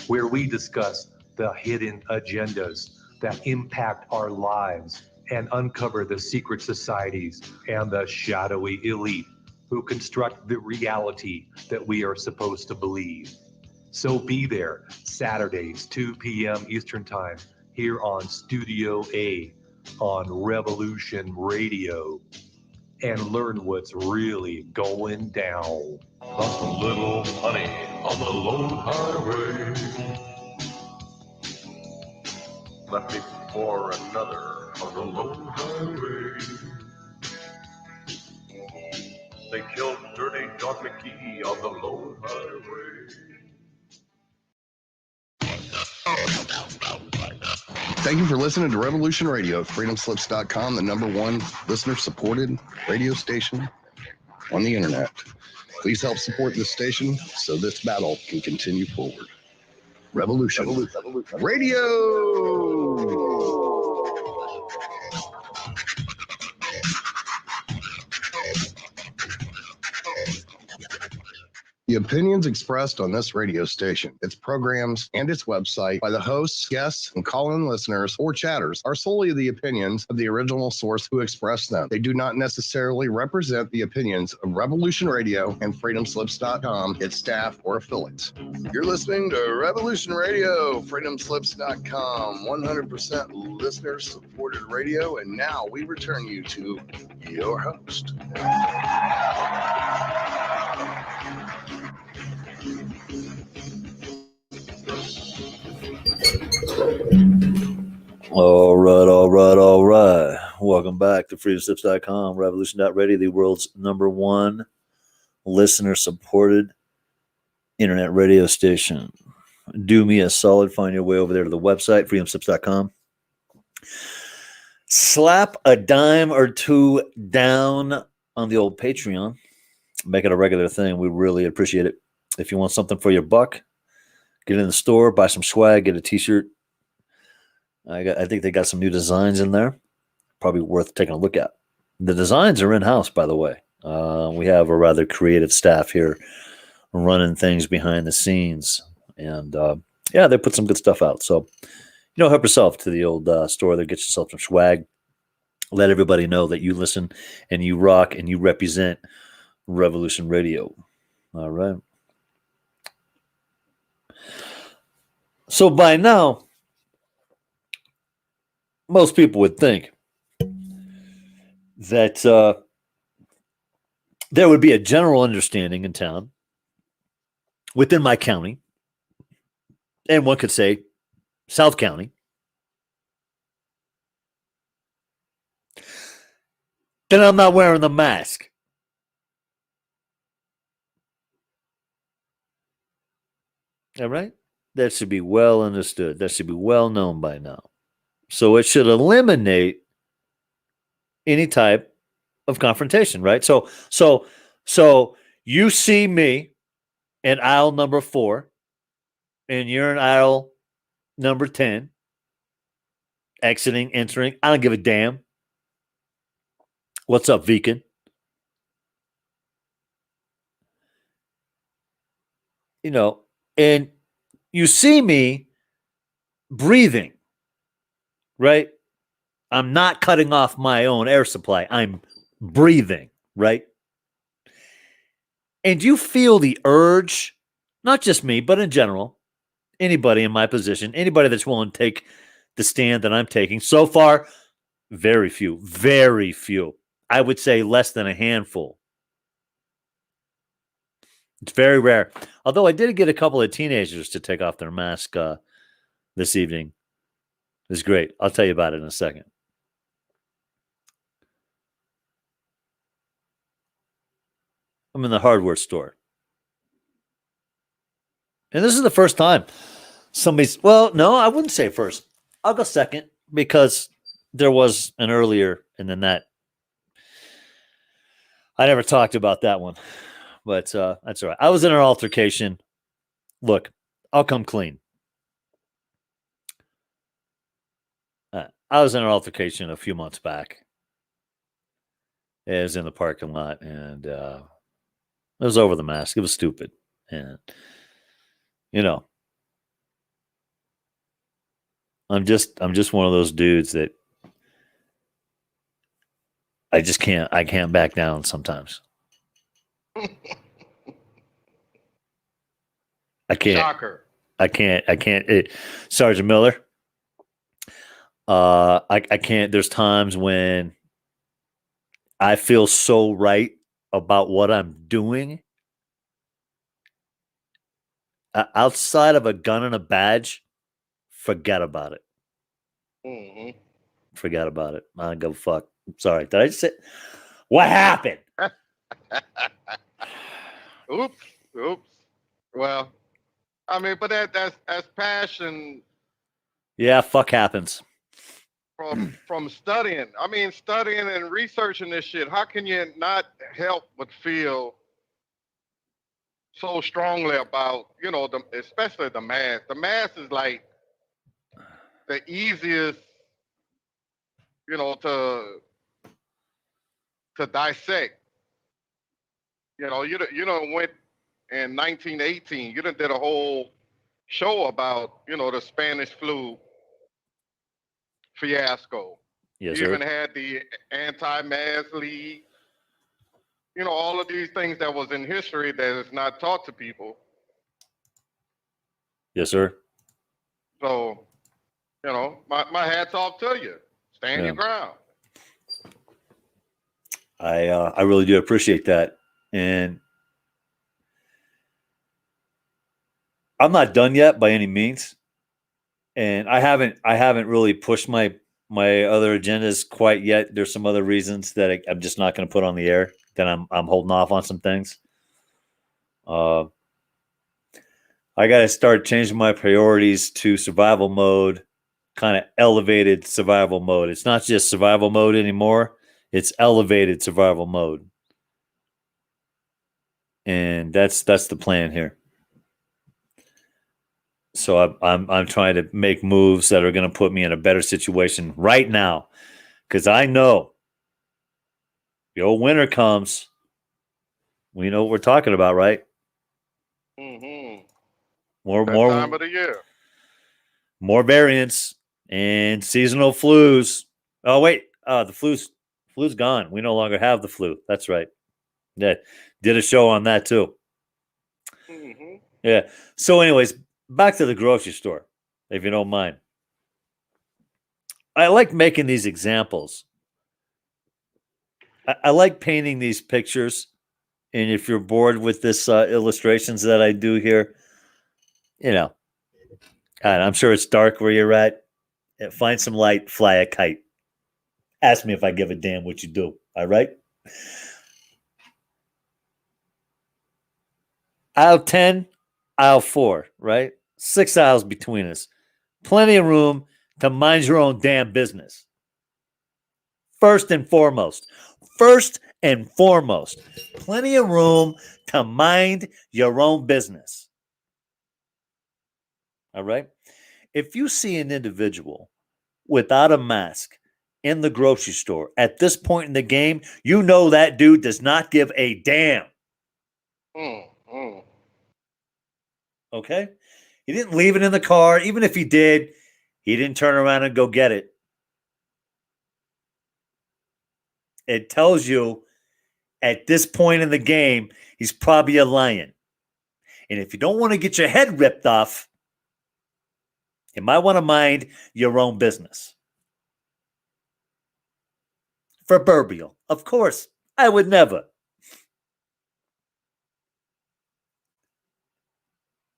where we discuss the hidden agendas that impact our lives and uncover the secret societies and the shadowy elite who construct the reality that we are supposed to believe. So be there Saturdays, 2 p.m. Eastern Time, here on Studio A on Revolution Radio, and learn what's really going down. Just a little honey on the lone highway left me for another on the lone highway. They killed Dirty John McGee on the lone highway. Thank you for listening to Revolution Radio at freedomslips.com, the #1 listener-supported radio station on the internet. Please help support this station so this battle can continue forward. Revolution Radio! The opinions expressed on this radio station, its programs, and its website by the hosts, guests, and call-in listeners or chatters are solely the opinions of the original source who expressed them. They do not necessarily represent the opinions of Revolution Radio and freedomslips.com, its staff, or affiliates. You're listening to Revolution Radio, freedomslips.com, 100% listener-supported radio, and now we return you to your host. All right. Welcome back to freedomslips.com, revolution.radio, the world's #1 listener-supported internet radio station. Do me a solid, find your way over there to the website, freedomslips.com. Slap a dime or two down on the old Patreon. Make it a regular thing. We really appreciate it. If you want something for your buck, get in the store, buy some swag, get a t-shirt. I think they got some new designs in there. Probably worth taking a look at. The designs are in-house, by the way. We have a rather creative staff here running things behind the scenes. And, they put some good stuff out. So, help yourself to the old store there. Get yourself some swag. Let everybody know that you listen and you rock and you represent Revolution Radio. All right. So by now, most people would think that there would be a general understanding in town, within my county, and one could say South County, that I'm not wearing the mask. All right? That should be well understood. That should be well known by now. So it should eliminate any type of confrontation, right? So you see me in aisle number 4, and you're in aisle number 10, exiting, entering. I don't give a damn. What's up, Viken? And you see me breathing, right? I'm not cutting off my own air supply. I'm breathing, right? And you feel the urge, not just me, but in general, anybody in my position, anybody that's willing to take the stand that I'm taking. So far, very few. I would say less than a handful. It's very rare. Although I did get a couple of teenagers to take off their mask this evening. It's great. I'll tell you about it in a second. I'm in the hardware store. And this is the first time somebody's, well, no, I wouldn't say first. I'll go second because there was an earlier and then that. I never talked about that one, but that's all right. I was in an altercation. Look, I'll come clean. I was in an altercation a few months back. It was in the parking lot, and it was over the mask. It was stupid, and you know, I'm just one of those dudes that I can't back down sometimes. I can't. Shocker. I can't. Sergeant Miller. I can't. There's times when I feel so right about what I'm doing. Outside of a gun and a badge, forget about it. Mm-hmm. Forget about it. I don't give a fuck. I'm sorry. Did I just say what happened? Oops. Well, I mean, but that's passion. Yeah, fuck happens. From studying. I mean, studying and researching this shit. How can you not help but feel so strongly about, especially the math? The math is like the easiest, to dissect. You don't went in 1918. You done did a whole show about, the Spanish flu fiasco. Yes, You sir. even had the anti-mask league. All of these things that was in history that is not taught to people. Yes, sir. So, my hat's off to you. Stand your ground. I really do appreciate that, and I'm not done yet by any means, and I haven't really pushed my other agendas quite yet. There's some other reasons that I'm just not going to put on the air. That I'm holding off on some things. I got to start changing my priorities to survival mode, kind of elevated survival mode. It's not just survival mode anymore. It's elevated survival mode. And that's the plan here. So I'm trying to make moves that are going to put me in a better situation right now, because I know the old winter comes. We know what we're talking about, right? Mm-hmm. More time of the year. More variants and seasonal flus. Oh wait, the flu's gone. We no longer have the flu. That's right. Yeah, did a show on that too. Mm-hmm. Yeah. So, anyways, back to the grocery store, if you don't mind. I like making these examples. I like painting these pictures. And if you're bored with this illustrations that I do here, I'm sure it's dark where you're at. Find some light, fly a kite. Ask me if I give a damn what you do. All right? Aisle 10, aisle 4, right? 6 aisles between us. Plenty of room to mind your own damn business. First and foremost, plenty of room to mind your own business. All right? If you see an individual without a mask in the grocery store at this point in the game, you know that dude does not give a damn. Okay? He didn't leave it in the car. Even if he did, he didn't turn around and go get it. It tells you at this point in the game, he's probably a lion. And if you don't want to get your head ripped off, you might want to mind your own business. Proverbial. Of course, I would never.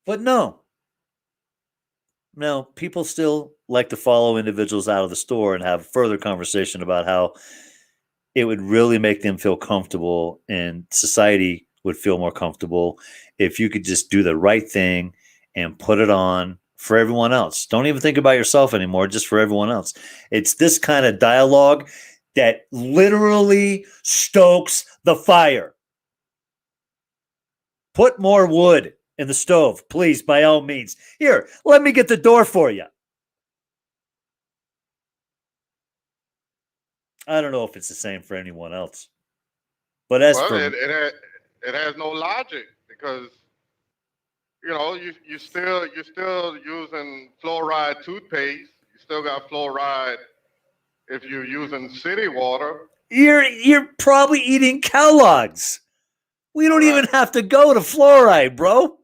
But no. Now, people still like to follow individuals out of the store and have further conversation about how it would really make them feel comfortable and society would feel more comfortable if you could just do the right thing and put it on for everyone else. Don't even think about yourself anymore, just for everyone else. It's this kind of dialogue that literally stokes the fire. Put more wood in the stove, please, by all means. Here, let me get the door for you. I don't know if it's the same for anyone else. But as Well, for it has no logic because you're still using fluoride toothpaste. You still got fluoride if you're using city water. you're probably eating Kellogg's. We don't even have to go to fluoride, bro.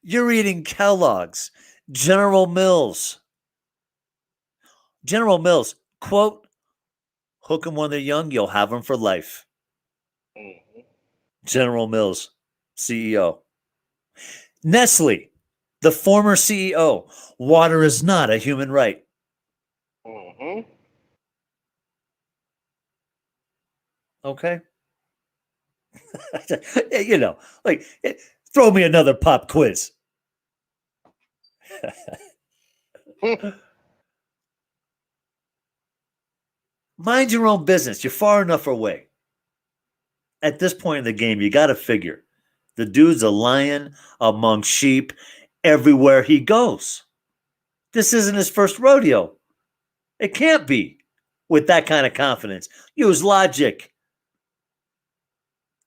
You're eating Kellogg's, General Mills. General Mills, quote, hook them when they're young, you'll have them for life. Mm-hmm. General Mills, CEO. Nestle, the former CEO, water is not a human right. Mm-hmm. Okay. Throw me another pop quiz. Mind your own business. You're far enough away. At this point in the game, you got to figure the dude's a lion among sheep everywhere he goes. This isn't his first rodeo. It can't be with that kind of confidence. Use logic.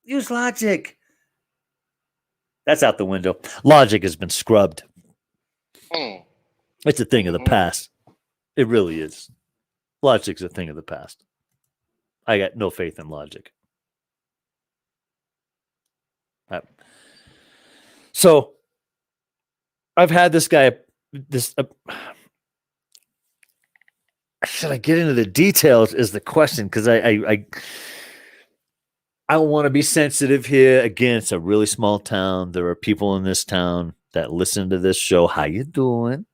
Use logic. That's out the window. Logic has been scrubbed. It's a thing of the past. It really is. Logic's a thing of the past. I got no faith in logic. So I've had this guy. Should I get into the details? Is the question, because I want to be sensitive here. Again, it's a really small town. There are people in this town that listen to this show. How you doing?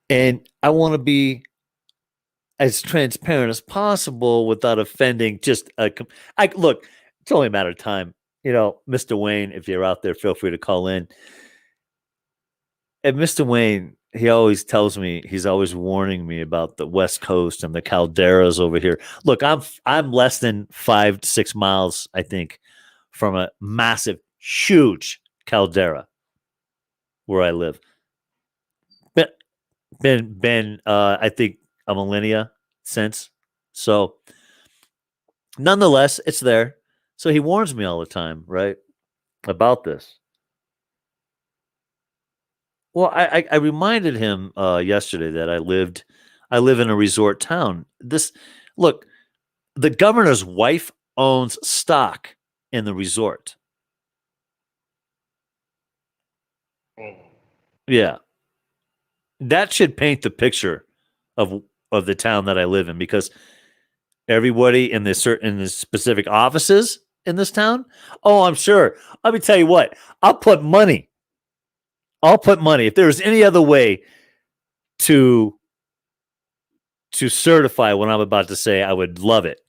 And I want to be as transparent as possible without offending look, it's only a matter of time. Mr. Wayne, if you're out there, feel free to call in. And Mr. Wayne, he always tells me, he's always warning me about the West Coast and the calderas over here. Look, I'm less than 5 to 6 miles, I think, from a massive, huge caldera where I live. Been I think a millennia since. So nonetheless, it's there. So he warns me all the time, right, about this. Well, I reminded him yesterday that I live in a resort town. Look, the governor's wife owns stock in the resort. Yeah. That should paint the picture of the town that I live in, because everybody in the specific offices in this town, oh, I'm sure. Let me tell you what, I'll put money. If there's any other way to certify what I'm about to say, I would love it.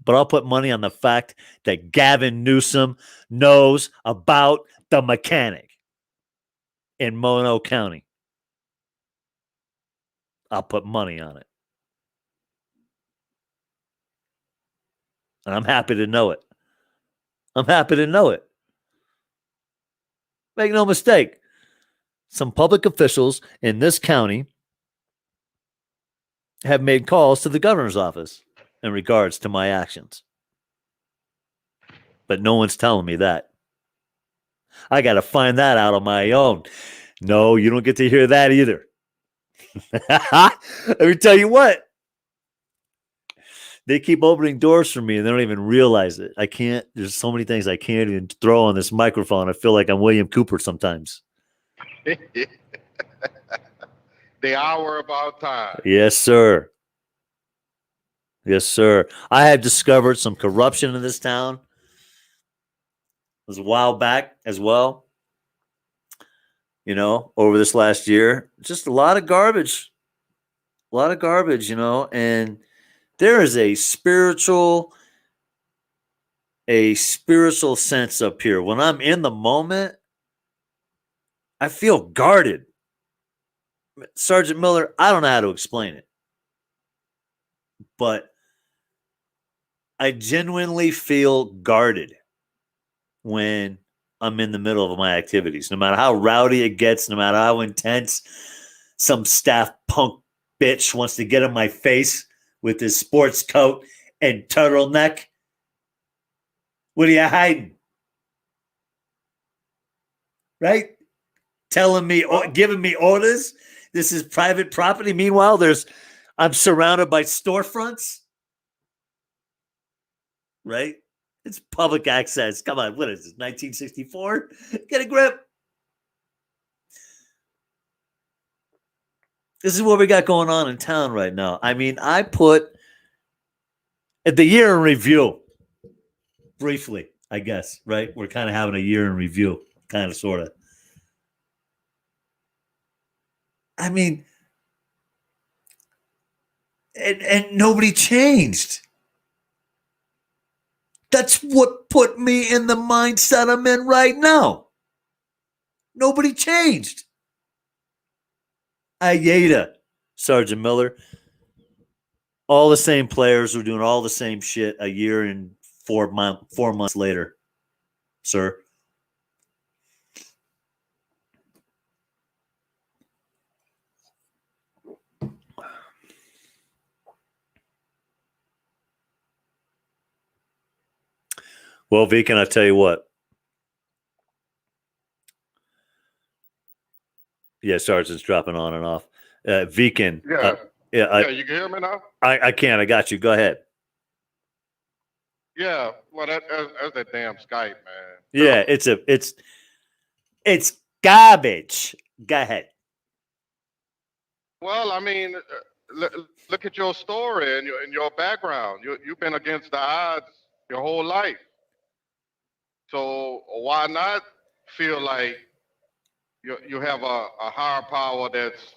But I'll put money on the fact that Gavin Newsom knows about the mechanic in Mono County. I'll put money on it. And I'm happy to know it. Make no mistake. Some public officials in this county have made calls to the governor's office in regards to my actions. But no one's telling me that. I got to find that out on my own. No, you don't get to hear that either. Let me tell you what. They keep opening doors for me and they don't even realize it. There's so many things I can't even throw on this microphone. I feel like I'm William Cooper sometimes. The hour about time. Yes, sir. I have discovered some corruption in this town was a while back as well. Over this last year, just a lot of garbage, and there is a spiritual sense up here. When I'm in the moment, I feel guarded. Sergeant Miller, I don't know how to explain it, but I genuinely feel guarded when I'm in the middle of my activities. No matter how rowdy it gets, no matter how intense some staff punk bitch wants to get in my face with his sports coat and turtleneck. What are you hiding? Right? Telling me, giving me orders. This is private property. Meanwhile, I'm surrounded by storefronts. Right? It's public access. Come on, what is this, 1964? Get a grip. This is what we got going on in town right now. I mean, I put at the year in review, briefly, I guess, right? We're kind of having a year in review, kind of, sort of. I mean, and nobody changed. That's what put me in the mindset I'm in right now. Nobody changed. Ayeda, Sergeant Miller. All the same players were doing all the same shit a year and 4 months later, sir. Well, Vican, I tell you what. Yeah, Sergeant's dropping on and off. Vican. Yeah. You can hear me now? I can. I got you. Go ahead. Yeah. Well, that's that damn Skype, man. Yeah, it's garbage. Go ahead. Well, I mean, look at your story and your background. You've been against the odds your whole life. So why not feel like you have a higher power that's,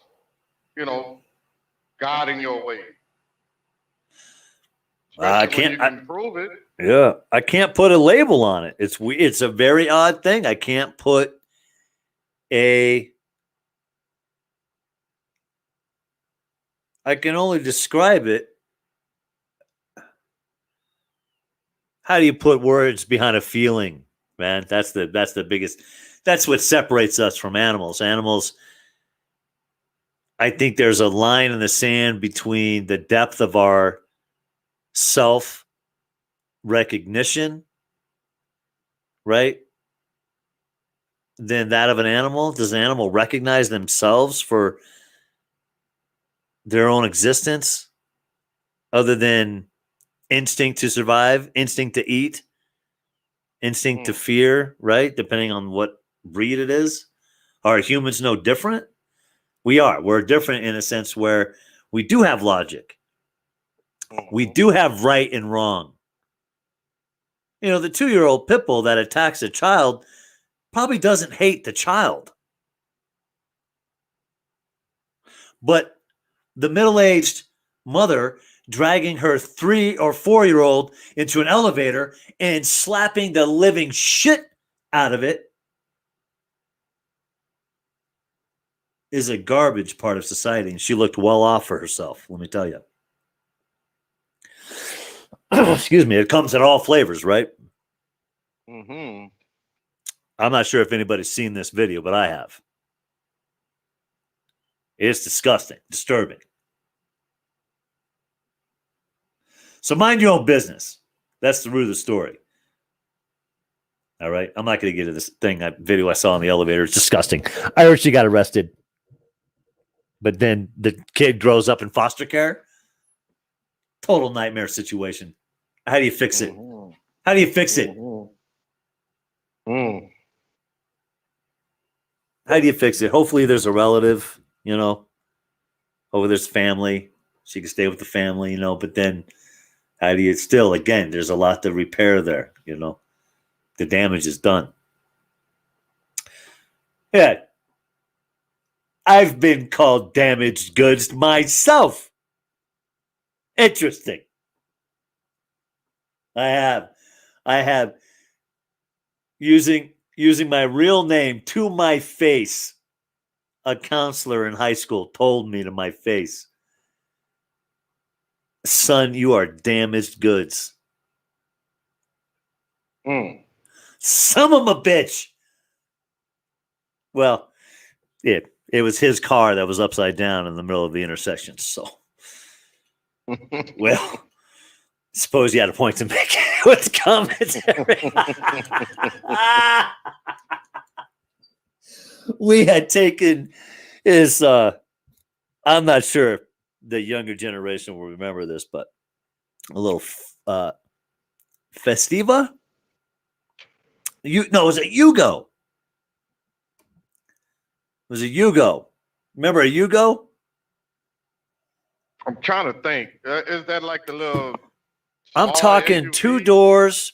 guiding your way? I can't. You can prove it. Yeah, I can't put a label on it. It's a very odd thing. I can't put I can only describe it. How do you put words behind a feeling, man? That's the biggest. That's what separates us from animals. Animals, I think there's a line in the sand between the depth of our self-recognition, right? Than that of an animal. Does an animal recognize themselves for their own existence other than instinct to survive, instinct to eat, instinct to fear, right? Depending on what breed it is. Are humans no different? We are. We're different in a sense where we do have logic. We do have right and wrong. The 2-year-old pit bull that attacks a child probably doesn't hate the child. But the middle-aged mother dragging her 3 or 4-year-old into an elevator and slapping the living shit out of it is a garbage part of society. And she looked well off for herself, let me tell you. Excuse me. It comes in all flavors, right? Mm-hmm. I'm not sure if anybody's seen this video, but I have. It's disgusting, disturbing. So mind your own business. That's the root of the story. All right? I'm not going to get into this video I saw in the elevator. It's disgusting. I heard she got arrested. But then the kid grows up in foster care. Total nightmare situation. How do you fix it? Mm-hmm. How do you fix it? Mm-hmm. How do you fix it? Hopefully there's a relative, hopefully there's family. She can stay with the family, but then how do you still, again, there's a lot to repair there, the damage is done. Yeah. I've been called damaged goods myself. Interesting. I have using my real name to my face. A counselor in high school told me to my face, son, you are damaged goods. Son of a bitch. Well, it was his car that was upside down in the middle of the intersection. So, well, suppose you had a point to make with the commentary. We had taken his, I'm not sure if the younger generation will remember this, but a little Festiva? It was a Yugo. It was a Yugo. Remember a Yugo? I'm trying to think. Is that like the little? I'm talking SUV? 2 doors,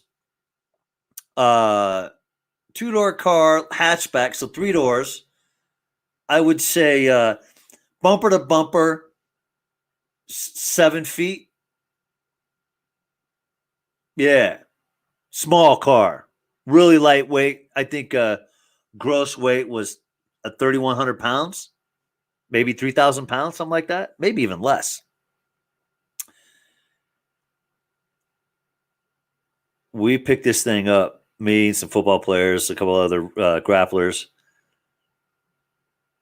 2-door car, hatchback, so 3 doors. I would say bumper to bumper, 7 feet. Yeah, small car, really lightweight. I think gross weight was 3,100 pounds, maybe 3,000 pounds, something like that, maybe even less. We picked this thing up, me, some football players, a couple other grapplers.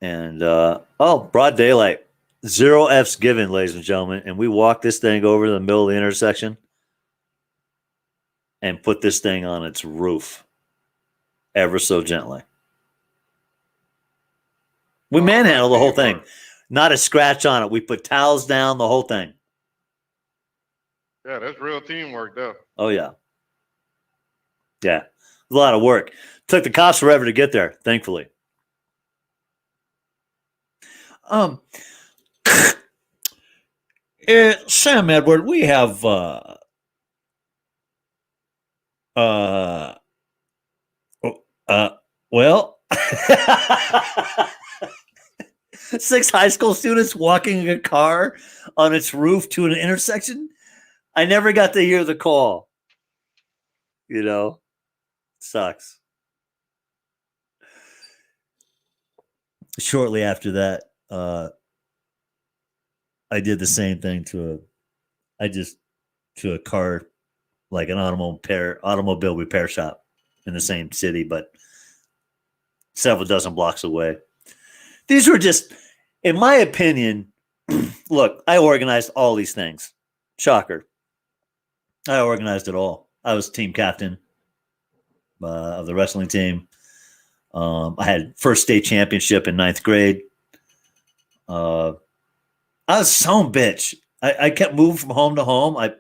And, broad daylight, 0 F's given, ladies and gentlemen. And we walked this thing over to the middle of the intersection and put this thing on its roof ever so gently. We manhandled the whole thing. Not a scratch on it. We put towels down, the whole thing. Yeah, that's real teamwork, though. Oh, yeah. Yeah. A lot of work. Took the cops forever to get there, thankfully. Sam Edward, we have well 6 high school students walking in a car on its roof to an intersection. I never got to hear the call. You know, sucks. Shortly after that, I did the same thing to a car, like an automobile repair shop in the same city, but several dozen blocks away. These were just, in my opinion, look, I organized all these things. Shocker. I organized it all. I was team captain of the wrestling team. I had first state championship in 9th grade. I was some bitch. I kept moving from home to home. I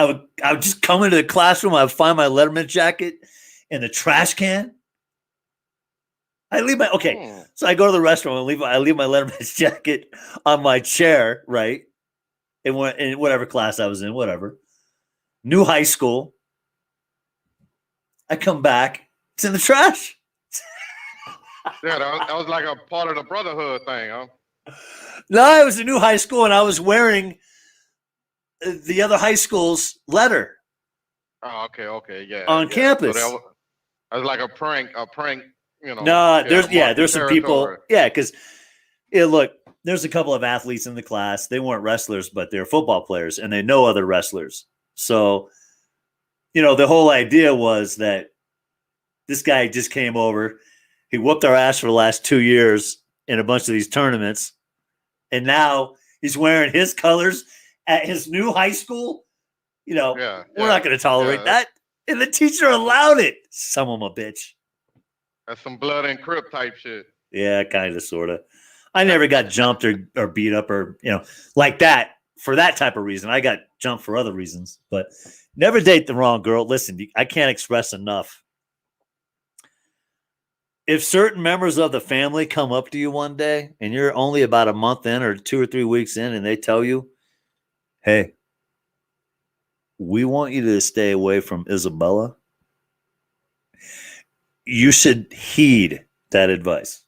would just come into the classroom. I would find my Letterman jacket in the trash can. So I go to the restaurant and I leave my Letterman jacket on my chair, right? In whatever class I was in, whatever. New high school. I come back. It's in the trash. Yeah, that was like a part of the brotherhood thing, huh? No, it was a new high school, and I was wearing the other high school's letter. Oh, okay, yeah. On campus. So that was like a prank, you know. No, there's some people. Yeah, because look, there's a couple of athletes in the class. They weren't wrestlers, but they're football players, and they know other wrestlers. So, the whole idea was that this guy just came over. He whooped our ass for the last 2 years in a bunch of these tournaments. And now he's wearing his colors at his new high school. We're not going to tolerate that. And the teacher allowed it. Some of them a bitch. That's some blood and crip type shit. Yeah, kind of, sort of. I never got jumped or beat up or, like that for that type of reason. I got jumped for other reasons. But never date the wrong girl. Listen, I can't express enough. If certain members of the family come up to you one day and you're only about a month in or 2 or 3 weeks in and they tell you, hey, we want you to stay away from Isabella. you should heed that advice.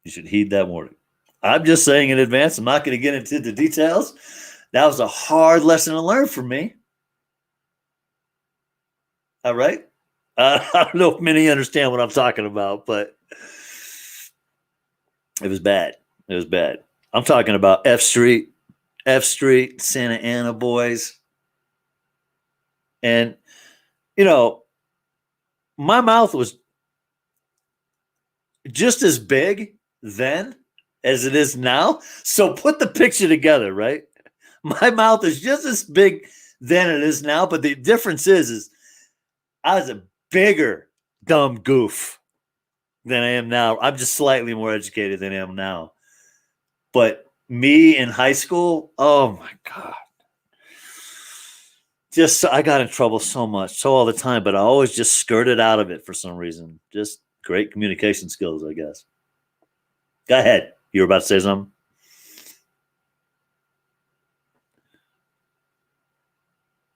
You should heed that warning. I'm just saying in advance, I'm not going to get into the details. That was a hard lesson to learn for me. All right. I don't know if many understand what I'm talking about, but it was bad. It was bad. I'm talking about F Street, Santa Ana boys. And, you know, my mouth was just as big then as it is now. So put the picture together, right? My mouth is just as big then it is now, but the difference is I was a bigger dumb goof than I am now. I'm just slightly more educated than I am now. But me in high school, oh my God. I got in trouble so much, so all the time, but I always just skirted out of it for some reason. Just great communication skills, I guess. Go ahead. You were about to say something?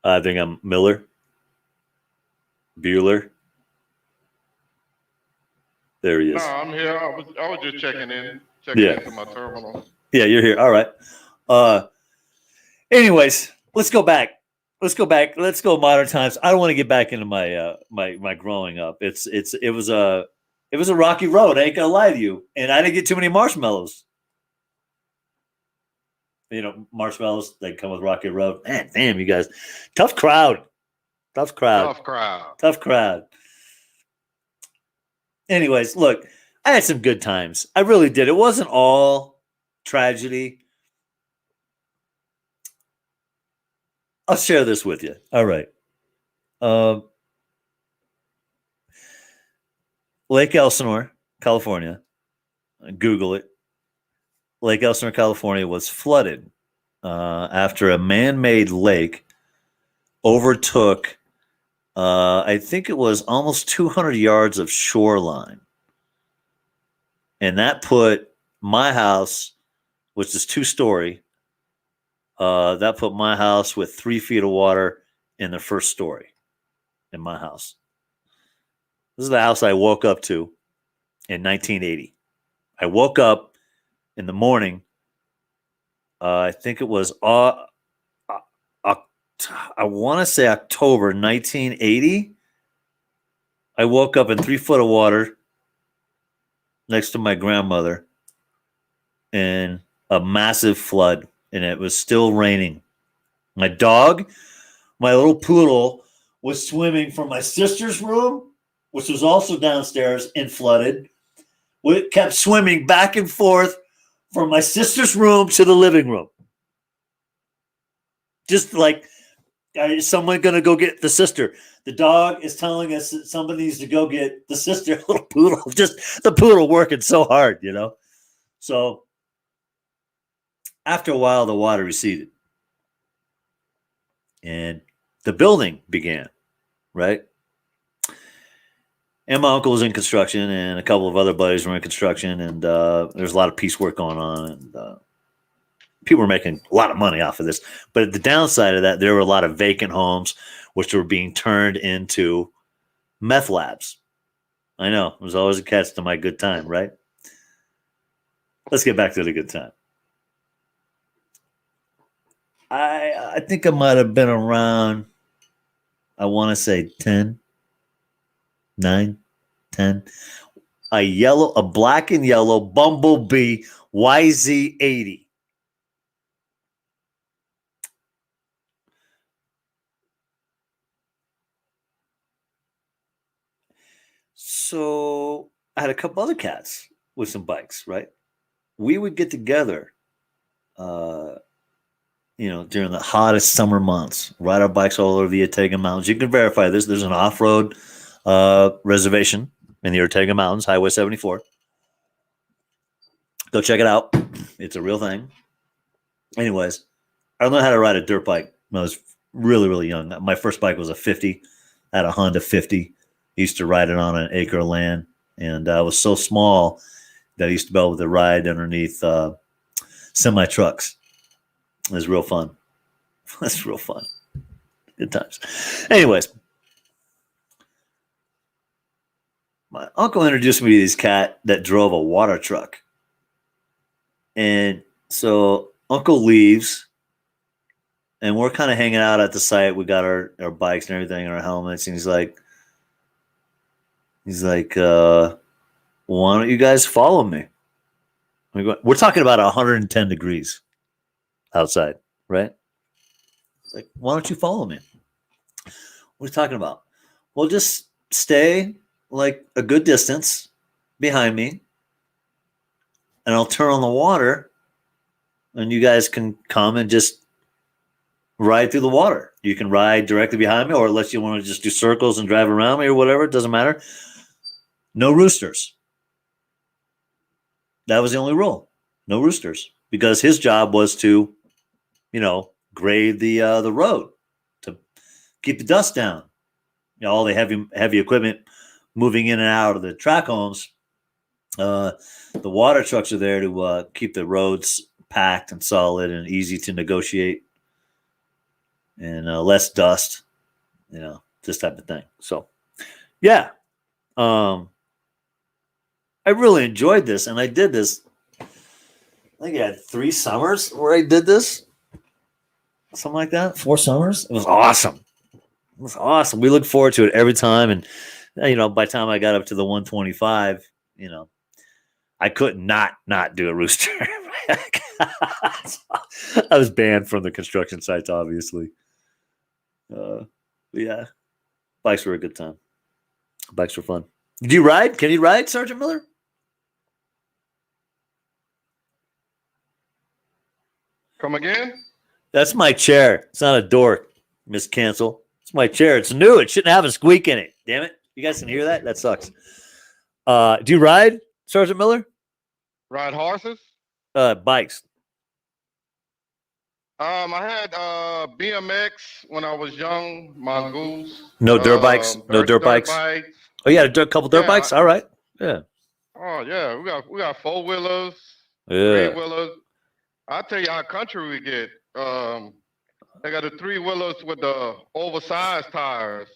I think I'm Miller. Bueller. There he is. No, I'm here. I was just checking into my terminal. Yeah, you're here. All right. Anyways, let's go back. Let's go modern times. I don't want to get back into my my growing up. It was a rocky road. I ain't gonna lie to you. And I didn't get too many marshmallows. You know, marshmallows, they come with Rocky Road. Man, damn, you guys. Tough crowd. Anyways, look, I had some good times. I really did. It wasn't all tragedy. I'll share this with you. All right. Lake Elsinore, California. Google it. Lake Elsinore, California was flooded after a man-made lake overtook, I think it was almost 200 yards of shoreline. And that put my house, which is 2-story, that put my house with 3 feet of water in the first story in my house. This is the house I woke up to in 1980. I woke up in the morning. I think it was, I want to say October 1980. I woke up in 3 foot of water next to my grandmother in a massive flood, and it was still raining. My dog, my little poodle, was swimming from my sister's room, which was also downstairs and flooded. We kept swimming back and forth from my sister's room to the living room. Just like, is someone going to go get the sister? The dog is telling us that somebody needs to go get the sister. Little poodle, just the poodle working so hard, you know? So after a while, the water receded. And the building began, right? And my uncle was in construction, and a couple of other buddies were in construction, and there's a lot of piecework going on, and people were making a lot of money off of this. But at the downside of that, there were a lot of vacant homes, which were being turned into meth labs. I know, there's always a catch to my good time, right? Let's get back to the good time. I think I might have been around, I want to say 10, 9, 10. A black and yellow Bumblebee YZ80. So I had a couple other cats with some bikes, right? We would get together, during the hottest summer months, ride our bikes all over the Ortega Mountains. You can verify this. There's an off-road reservation in the Ortega Mountains, Highway 74. Go check it out. It's a real thing. Anyways, I learned how to ride a dirt bike when I was really, really young. My first bike was a 50. I had a Honda 50. I used to ride it on an acre of land, and I was so small that I used to be able to ride underneath semi-trucks. It was real fun. That's real fun. Good times. Anyways, My uncle introduced me to this cat that drove a water truck. And so uncle leaves, and we're kind of hanging out at the site. We got our bikes and everything, and our helmets. And he's like, why don't you guys follow me? We're talking about 110 degrees outside, right? It's like, why don't you follow me? What are you talking about? Well, just stay like a good distance behind me, and I'll turn on the water, and you guys can come and just ride through the water. You can ride directly behind me, or unless you want to just do circles and drive around me or whatever, it doesn't matter. No roosters. That was the only rule. No roosters, because his job was to, grade the road to keep the dust down. All the heavy equipment moving in and out of the track homes. The water trucks are there to keep the roads packed and solid and easy to negotiate, and less dust. This type of thing. So, yeah. I really enjoyed this, and I did this. I think I had 3 summers where I did this. Something like that. 4 summers. It was awesome. We look forward to it every time. And, by the time I got up to the 125, I couldn't not do a rooster. I was banned from the construction sites, obviously. Yeah. Bikes were a good time. Bikes were fun. Did you ride? Can you ride, Sergeant Miller? Come again? That's my chair. It's not a door, Miss Cancel. It's my chair. It's new. It shouldn't have a squeak in it. Damn it. You guys can hear that? That sucks. Do you ride, Sergeant Miller? Ride horses? Bikes. I had BMX when I was young, mongoose. No dirt bikes? No dirt bikes? Oh, yeah, a couple dirt bikes? All right. Yeah. Oh, yeah. We got 4-wheelers, Yeah. 3-wheelers. I'll tell you how country we get. They got the 3-wheelers with the oversized tires.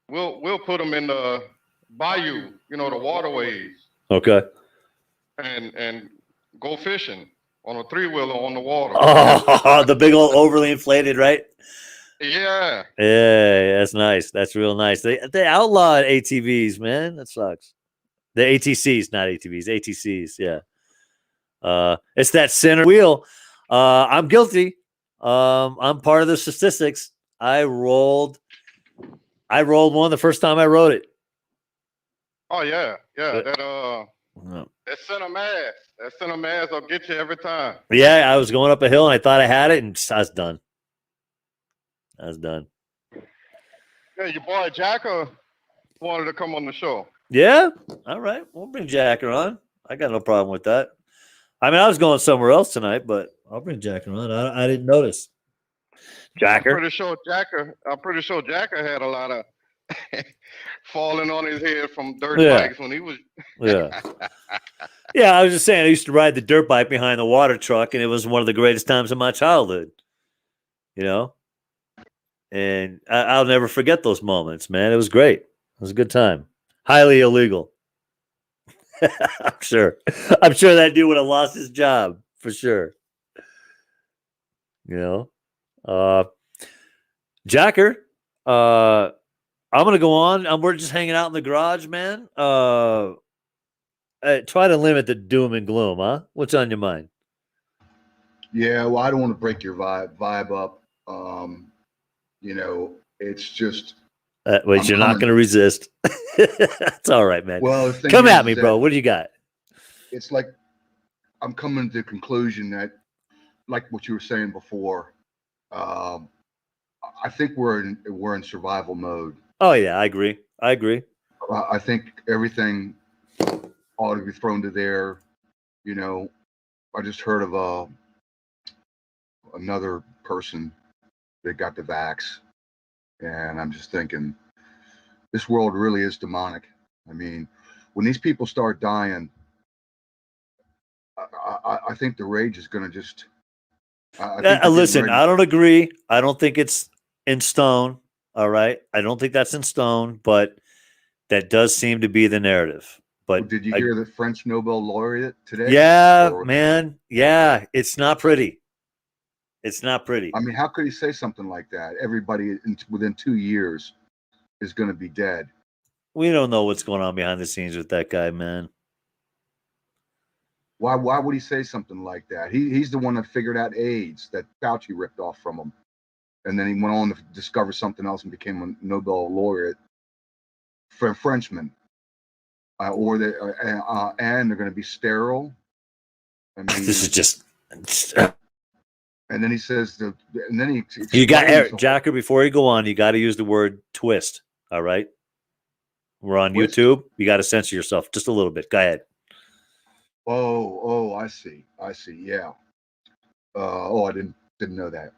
We'll put them in the bayou, the waterways. Okay. And go fishing on a 3-wheeler on the water. Oh, the big old overly inflated, right? Yeah. Yeah, that's nice. That's real nice. They outlawed ATVs, man. That sucks. The ATCs, not ATVs. ATCs, yeah. It's that center wheel. I'm guilty. I'm part of the statistics. I rolled one the first time I rode it. Oh yeah. That center mass. That center mass will get you every time. Yeah, I was going up a hill and I thought I had it, and I was done. Yeah, your boy Jacker wanted to come on the show. Yeah? All right. We'll bring Jacker on. I got no problem with that. I mean, I was going somewhere else tonight, but I'll bring Jacker on. I didn't notice. Jacker? I'm pretty sure Jacker had a lot of falling on his head from dirt bikes when he was. Yeah. Yeah, I was just saying, I used to ride the dirt bike behind the water truck, and it was one of the greatest times of my childhood. And I'll never forget those moments, man. It was great. It was a good time. Highly illegal. I'm sure that dude would have lost his job for sure. Jacker, I'm gonna go on. We're just hanging out in the garage, man. Try to limit the doom and gloom, huh? What's on your mind? Yeah, well, I don't want to break your vibe up. It's just. Wait, you're not going to resist. It's all right, man. Well, come at me, bro. What do you got? It's like I'm coming to the conclusion that, like what you were saying before, I think we're in survival mode. Oh yeah, I agree. I think everything ought to be thrown to there. I just heard of another person that got the vax. And I'm just thinking, this world really is demonic. I mean, when these people start dying, I think the rage is going to just. Listen, I don't agree. I don't think it's in stone. All right. I don't think that's in stone, but That does seem to be the narrative. But did you hear the French Nobel laureate today? Yeah, man. Yeah, it's not pretty. It's not pretty. I mean, how could he say something like that? Everybody within 2 years is going to be dead. We don't know what's going on behind the scenes with that guy, man. Why would he say something like that? He's the one that figured out AIDS that Fauci ripped off from him. And then he went on to discover something else and became a Nobel laureate for a Frenchman. And they're going to be sterile. I mean, this is just. And then he says, and then he. You got Eric Jacker. Before you go on, you got to use the word twist. All right. We're on Twist? YouTube. You got to censor yourself just a little bit. Go ahead. Oh, I see. Yeah. I didn't know that.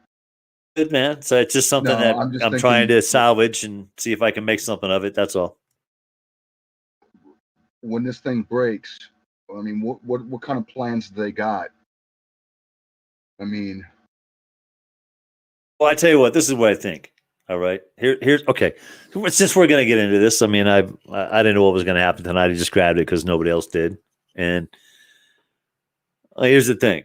Good, man. So it's just something that I'm trying to salvage and see if I can make something of it. That's all. When this thing breaks, I mean, what kind of plans do they got? I mean, well, I tell you what, this is what I think. All right, here's okay. Since we're gonna get into this, I mean, I didn't know what was gonna happen tonight. I just grabbed it because nobody else did. And here's the thing.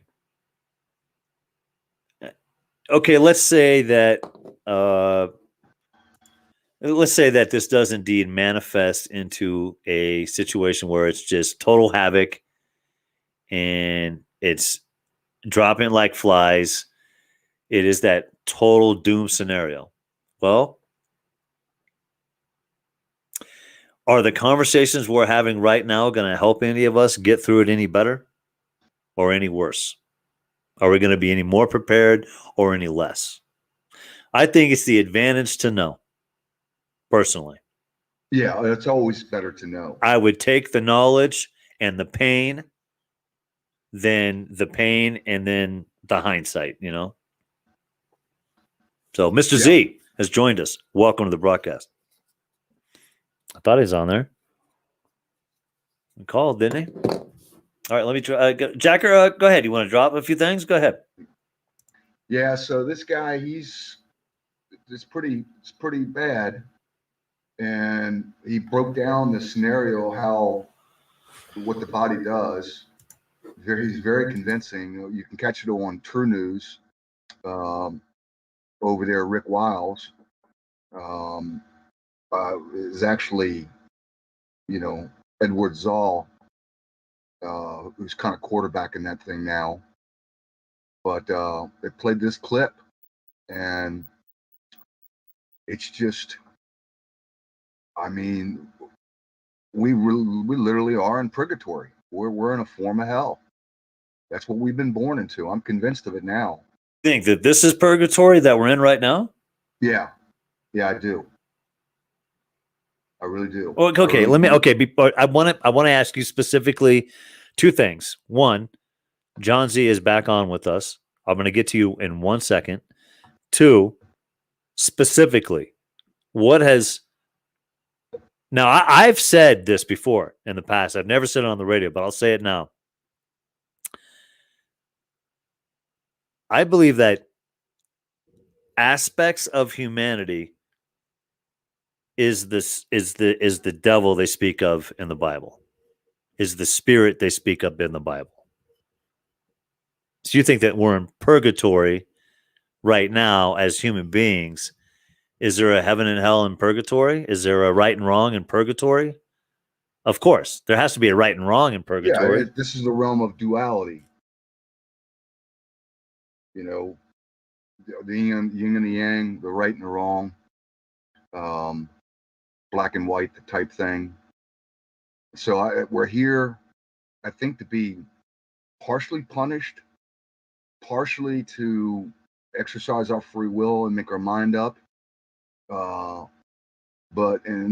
Okay, let's say that this does indeed manifest into a situation where it's just total havoc and it's dropping like flies. It is that total doom scenario. Well, are the conversations we're having right now going to help any of us get through it any better or any worse? Are we going to be any more prepared or any less? I think it's the advantage to know, personally. Yeah, it's always better to know. I would take the knowledge and the pain, then the pain, and then the hindsight, you know? So Mr. Z has joined us. Welcome to the broadcast. I thought he was on there. He called, didn't he? All right, let me try. Jacker, go ahead. You want to drop a few things? Go ahead. Yeah, so this guy, it's pretty bad. And he broke down the scenario, what the body does. He's very convincing. You can catch it on True News over there. Rick Wiles is actually, Edward Zoll, who's kind of quarterbacking that thing now. But they played this clip, and it's just, I mean, we literally are in purgatory. We're in a form of hell. That's what we've been born into. I'm convinced of it now. Think that this is purgatory that we're in right now? Yeah, I do. I really do. Okay, I want to ask you specifically two things. One, John Z is back on with us. I'm going to get to you in 1 second. Two, specifically, what has now I've said this before in the past. I've never said it on the radio, but I'll say it now. I believe that aspects of humanity is the devil they speak of in the Bible, is the spirit they speak of in the Bible. So you think that we're in purgatory right now as human beings? Is there a heaven and hell in purgatory? Is there a right and wrong in purgatory? Of course, there has to be a right and wrong in purgatory. Yeah, this is the realm of duality. You know, the yin and the yang, the right and the wrong, black and white, the type thing. So we're here, I think, to be partially punished, partially to exercise our free will and make our mind up. And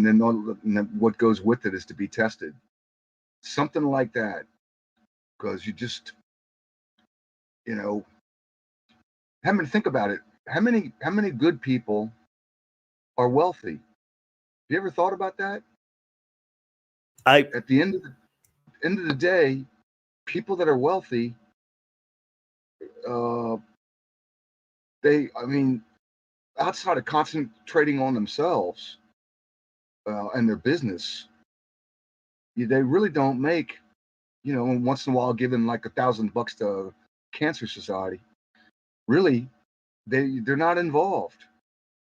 then what goes with it is to be tested. Something like that. Because you just, think about it. How many good people are wealthy? Have you ever thought about that? At the end of the day, people that are wealthy, outside of concentrating on themselves, and their business, they really don't make, once in a while giving like $1,000 to Cancer Society. Really, they're not involved.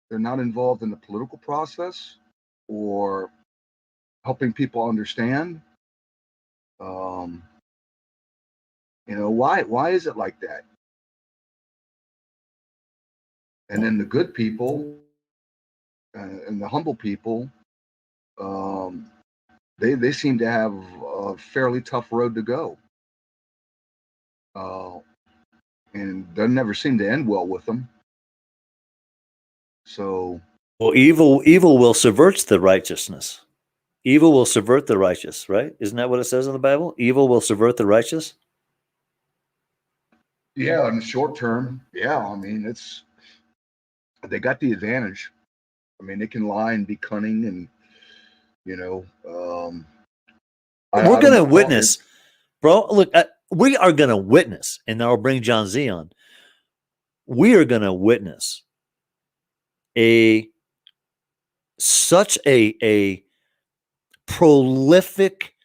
They're not involved in the political process or helping people understand. Why is it like that? And then the good people and the humble people, they seem to have a fairly tough road to go, and they never seem to end well with them. So, well, evil will subvert the righteousness. Evil will subvert the righteous, right? Isn't that what it says in the Bible? Evil will subvert the righteous. Yeah, in the short term, yeah. I mean, they got the advantage. I mean, they can lie and be cunning, and we're going to witness, bro. Look, we are going to witness, and I'll bring John Z on. We are going to witness such a prolific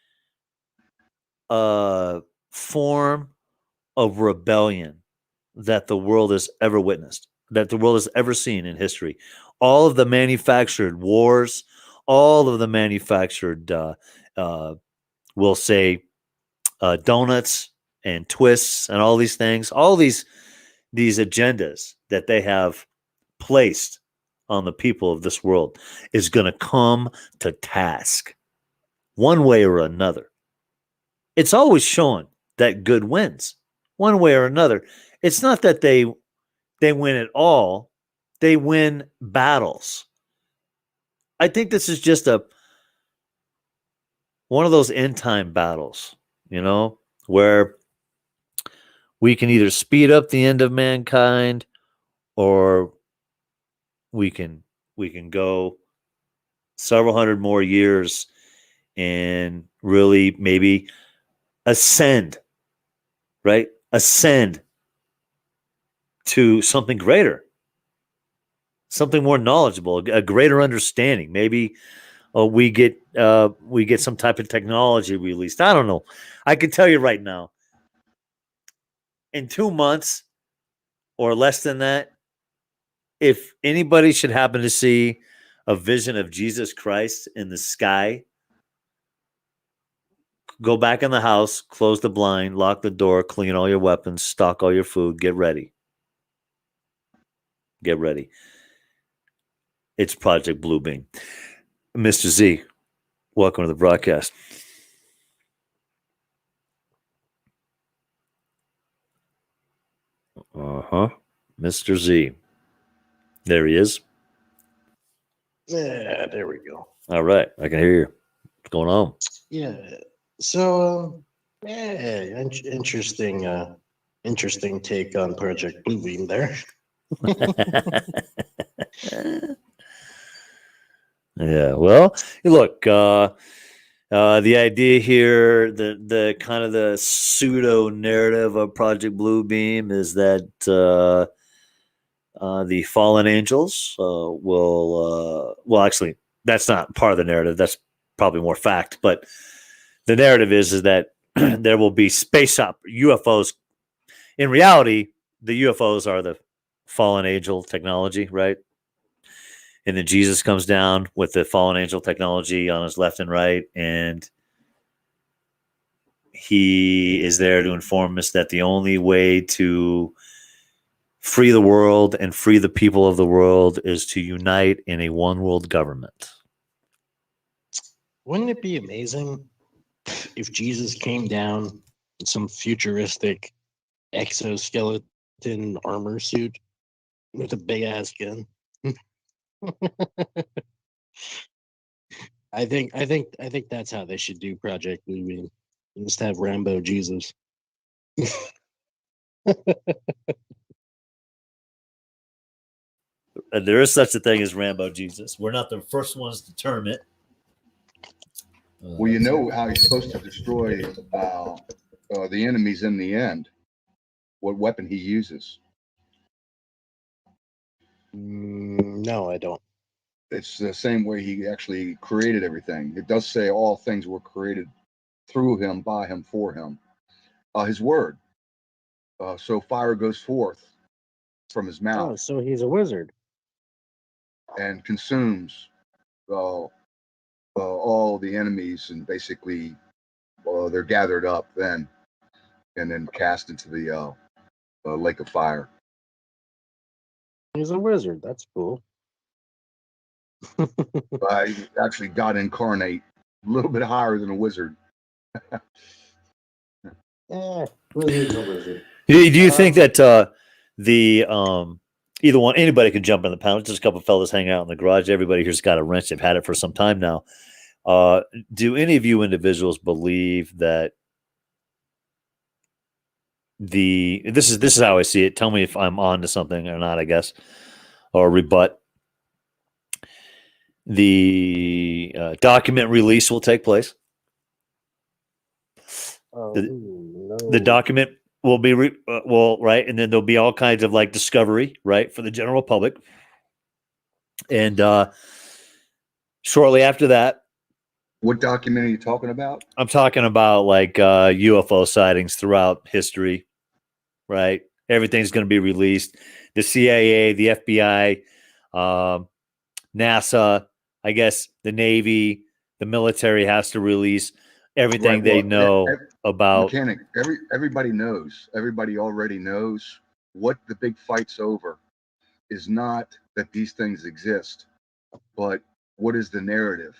form of rebellion that the world has ever witnessed, that the world has ever seen in history. All of the manufactured wars, all of the manufactured, we'll say, donuts and twists and all these things, all these agendas that they have placed on the people of this world is going to come to task one way or another. It's always shown that good wins one way or another. It's not that they win it all. They win battles. I think this is just one of those end time battles, where we can either speed up the end of mankind or we can go several hundred more years and really maybe ascend, right? Ascend to something greater, something more knowledgeable, a greater understanding. Maybe we get some type of technology released. I don't know. I can tell you right now, in 2 months or less than that, if anybody should happen to see a vision of Jesus Christ in the sky, go back in the house, close the blind, lock the door, clean all your weapons, stock all your food, get ready. Get ready. It's Project Bluebeam. Mr. Z, welcome to the broadcast. Mr. Z. There he is. Yeah, there we go. All right. I can hear you. What's going on? Yeah. So, interesting take on Project Bluebeam there. Yeah. Well, look, the idea here, the kind of the pseudo narrative of Project Bluebeam is that the fallen angels will actually, that's not part of the narrative. That's probably more fact, but the narrative is that there will be space UFOs. In reality, the UFOs are the fallen angel technology, right? And then Jesus comes down with the fallen angel technology on his left and right, and he is there to inform us that the only way to free the world and free the people of the world is to unite in a one world government. Wouldn't it be amazing if Jesus came down in some futuristic exoskeleton armor suit with a big ass gun? I think that's how they should do Project Bluebeam. Just have Rambo Jesus. There is such a thing as Rambo Jesus. We're not the first ones to term it. Well, you know how he's supposed to destroy the enemies in the end. What weapon he uses? No, I don't. it's the same way he actually created everything. It does say all things were created through him, by him, for him. His word. So fire goes forth from his mouth. Oh, so he's a wizard. And consumes all the enemies, and basically they're gathered up then and then cast into the lake of fire. He's a wizard. That's cool. He actually got incarnate a little bit higher than a wizard. Wizard's a wizard. Do you think that either one, anybody can jump in the panel? Just a couple of fellas hanging out in the garage. Everybody here's got a wrench. They've had it for some time now. Do any of you individuals believe that this is how I see it? Tell me if I'm on to something or not, I guess, or rebut. The document release will take place. The document will be right, and then there'll be all kinds of like discovery, right, for the general public. And shortly after that, what document are you talking about? I'm talking about like UFO sightings throughout history, right? Everything's going to be released. The CIA, the FBI, NASA, I guess the Navy, the military has to release everything they know about. Mechanic, everybody knows. Everybody already knows what the big fight's over is not that these things exist, but what is the narrative?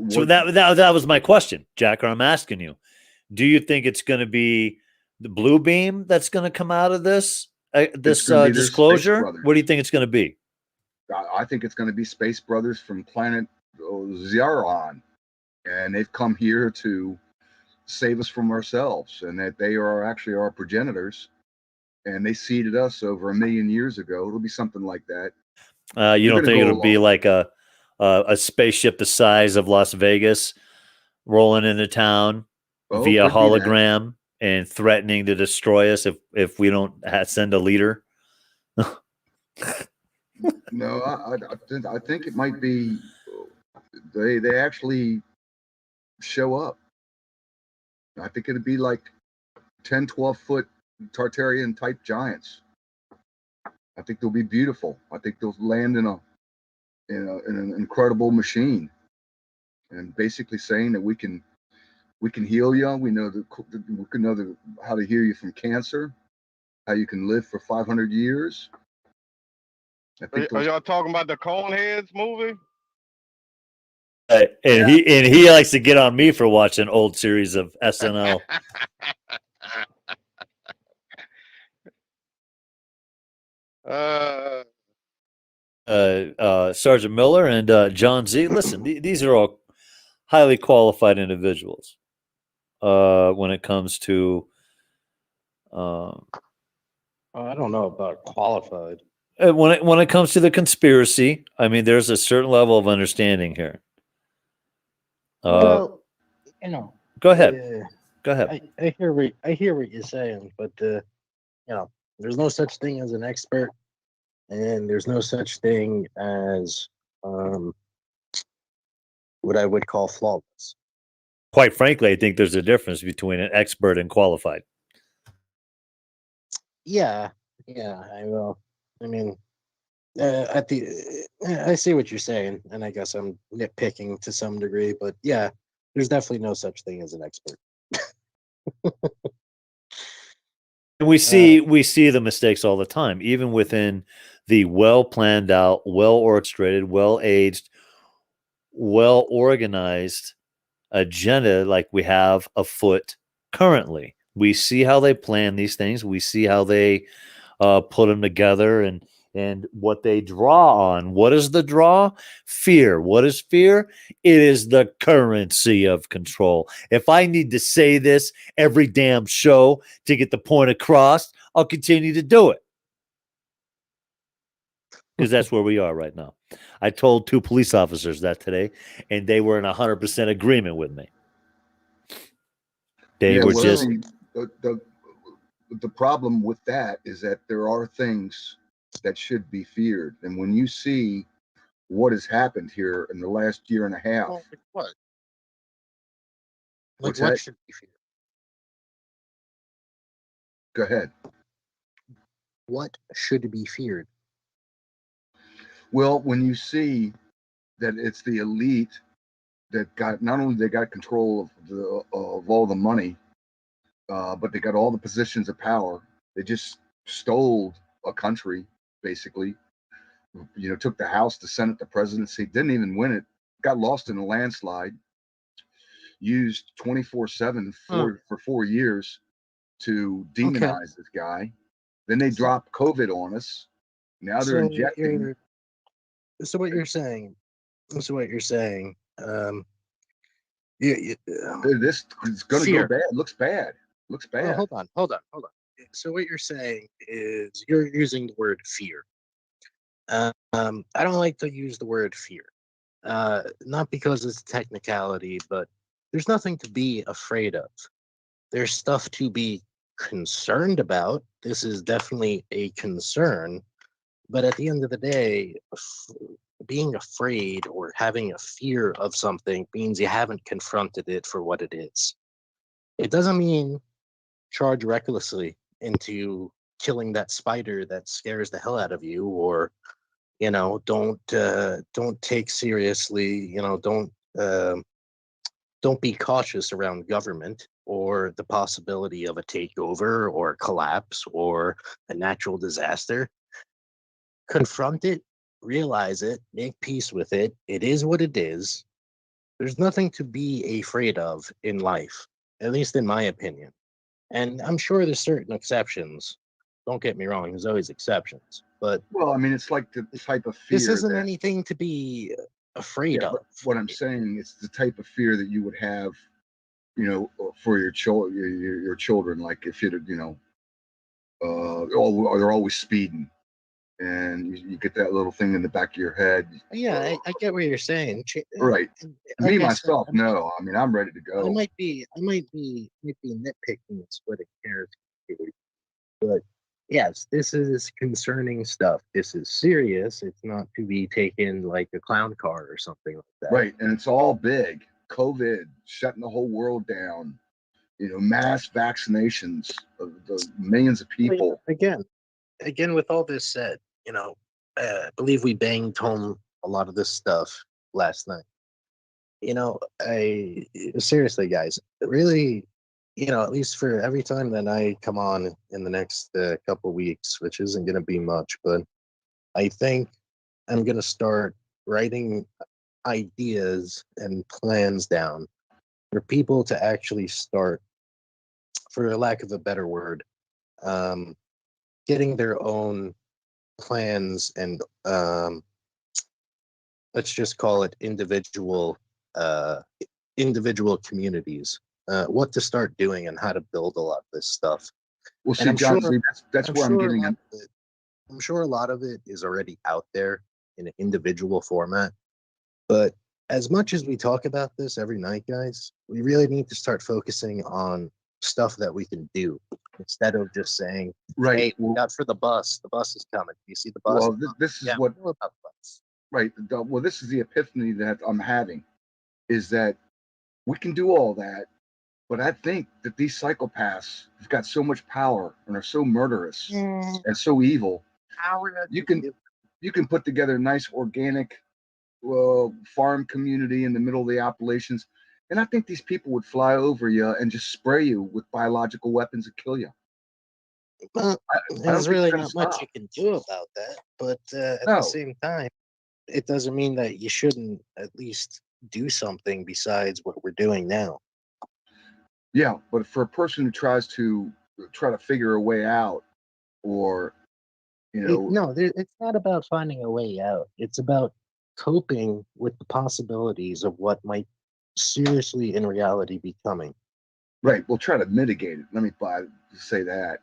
So that was my question, Jack. Or I'm asking you, do you think it's going to be the blue beam that's going to come out of this disclosure? What do you think it's going to be? I think it's going to be Space Brothers from planet Zeron, and they've come here to save us from ourselves, and that they are actually our progenitors, and they seeded us over 1 million years ago. It'll be something like that. You don't think it'll be like a spaceship the size of Las Vegas rolling into town via hologram and threatening to destroy us if we don't send a leader? No, I think it might be they actually show up. I think it'd be like 10, 12 foot Tartarian type giants. I think they'll be beautiful. I think they'll land in an incredible machine, and basically saying that we can heal you. We know how to heal you from cancer, how you can live for 500 years. Are y'all talking about the Coneheads movie? And he likes to get on me for watching old series of SNL. Sergeant Miller and John Z. Listen, these are all highly qualified individuals. When it comes to, I don't know about qualified. When it comes to the conspiracy, I mean, there's a certain level of understanding here. Well, go ahead. Go ahead. I hear what you're saying, but there's no such thing as an expert, and there's no such thing as what I would call flawless. Quite frankly, I think there's a difference between an expert and qualified. Yeah, I will. I mean, I see what you're saying, and I guess I'm nitpicking to some degree, but yeah, there's definitely no such thing as an expert. And we see the mistakes all the time, even within the well planned out, well orchestrated, well aged, well organized agenda like we have afoot currently. We see how they plan these things. We see how they put them together and what they draw on. What is the draw? Fear. What is fear? It is the currency of control. If I need to say this every damn show to get the point across, I'll continue to do it. Because that's where we are right now. I told 2 police officers that today, and they were in 100% agreement with me. They were just... The problem with that is that there are things that should be feared. And when you see what has happened here in the last year and a half. Well, like what? Like What's what that? should be feared? Go ahead. What should be feared? Well, when you see that it's the elite that got, not only they got control of all the money, but they got all the positions of power. They just stole a country, basically. Took the House, the Senate, the presidency, didn't even win it, got lost in a landslide, used 24/7 for 4 years to demonize this guy. Then they dropped COVID on us. Now they're injecting. So what you're saying? This is going to go bad. Looks bad. Looks bad. Well, hold on. So what you're saying is you're using the word fear. I don't like to use the word fear. Not because it's a technicality, but there's nothing to be afraid of. There's stuff to be concerned about. This is definitely a concern. But at the end of the day, being afraid or having a fear of something means you haven't confronted it for what it is. It doesn't mean charge recklessly into killing that spider that scares the hell out of you, or don't take seriously, don't be cautious around government or the possibility of a takeover or collapse or a natural disaster. Confront it, realize it, make peace with it. It is what it is. There's nothing to be afraid of in life, at least in my opinion. And I'm sure there's certain exceptions. Don't get me wrong, there's always exceptions. But well, I mean, it's like the type of fear. This isn't anything to be afraid of. What I'm saying, it's the type of fear that you would have, for your children. Like if they're always speeding, and you get that little thing in the back of your head. Yeah, I get what you're saying. Right. Like Me myself, no. I mean, I'm ready to go. I might be nitpicking and splitting hairs, but yes, this is concerning stuff. This is serious. It's not to be taken like a clown car or something like that. Right, and it's all big. COVID shutting the whole world down. Mass vaccinations of the millions of people. Again, with all this said, I believe we banged home a lot of this stuff last night. I seriously, guys, really, at least for every time that I come on in the next couple weeks, which isn't going to be much, but I think I'm going to start writing ideas and plans down for people to actually start, for lack of a better word, getting their own plans and let's just call it individual communities, what to start doing and how to build a lot of this stuff. Well, see, John, that's where I'm getting in. I'm sure a lot of it is already out there in an individual format, but as much as we talk about this every night, guys, we really need to start focusing on stuff that we can do instead of just saying, right, hey, we got for the bus is coming. You see the bus? Well, this is what about the bus. Right. Well, this is the epiphany that I'm having, is that we can do all that, but I think that these psychopaths have got so much power and are so murderous and so evil. You can put together a nice organic farm community in the middle of the Appalachians, and I think these people would fly over you and just spray you with biological weapons and kill you. Well, there's really not much you can do about that, but at the same time, it doesn't mean that you shouldn't at least do something besides what we're doing now. Yeah, but for a person who tries to figure a way out, or no, it's not about finding a way out. It's about coping with the possibilities of what might seriously in reality be coming. Right. We'll try to mitigate it. Let me say that.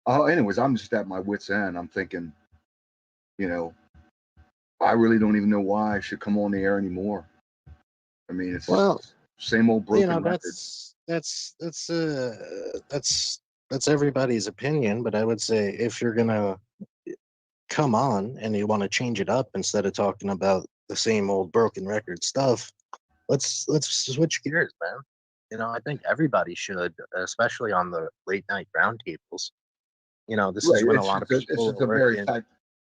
Anyways, I'm just at my wit's end. I'm thinking, I really don't even know why I should come on the air anymore. I mean, it's same old broken record. That's everybody's opinion, but I would say if you're gonna come on and you want to change it up instead of talking about the same old broken record stuff, let's switch gears, man. You know, I think everybody should, especially on the late night roundtables. You know, this Right. is when a lot of It's people just are a very working. fact.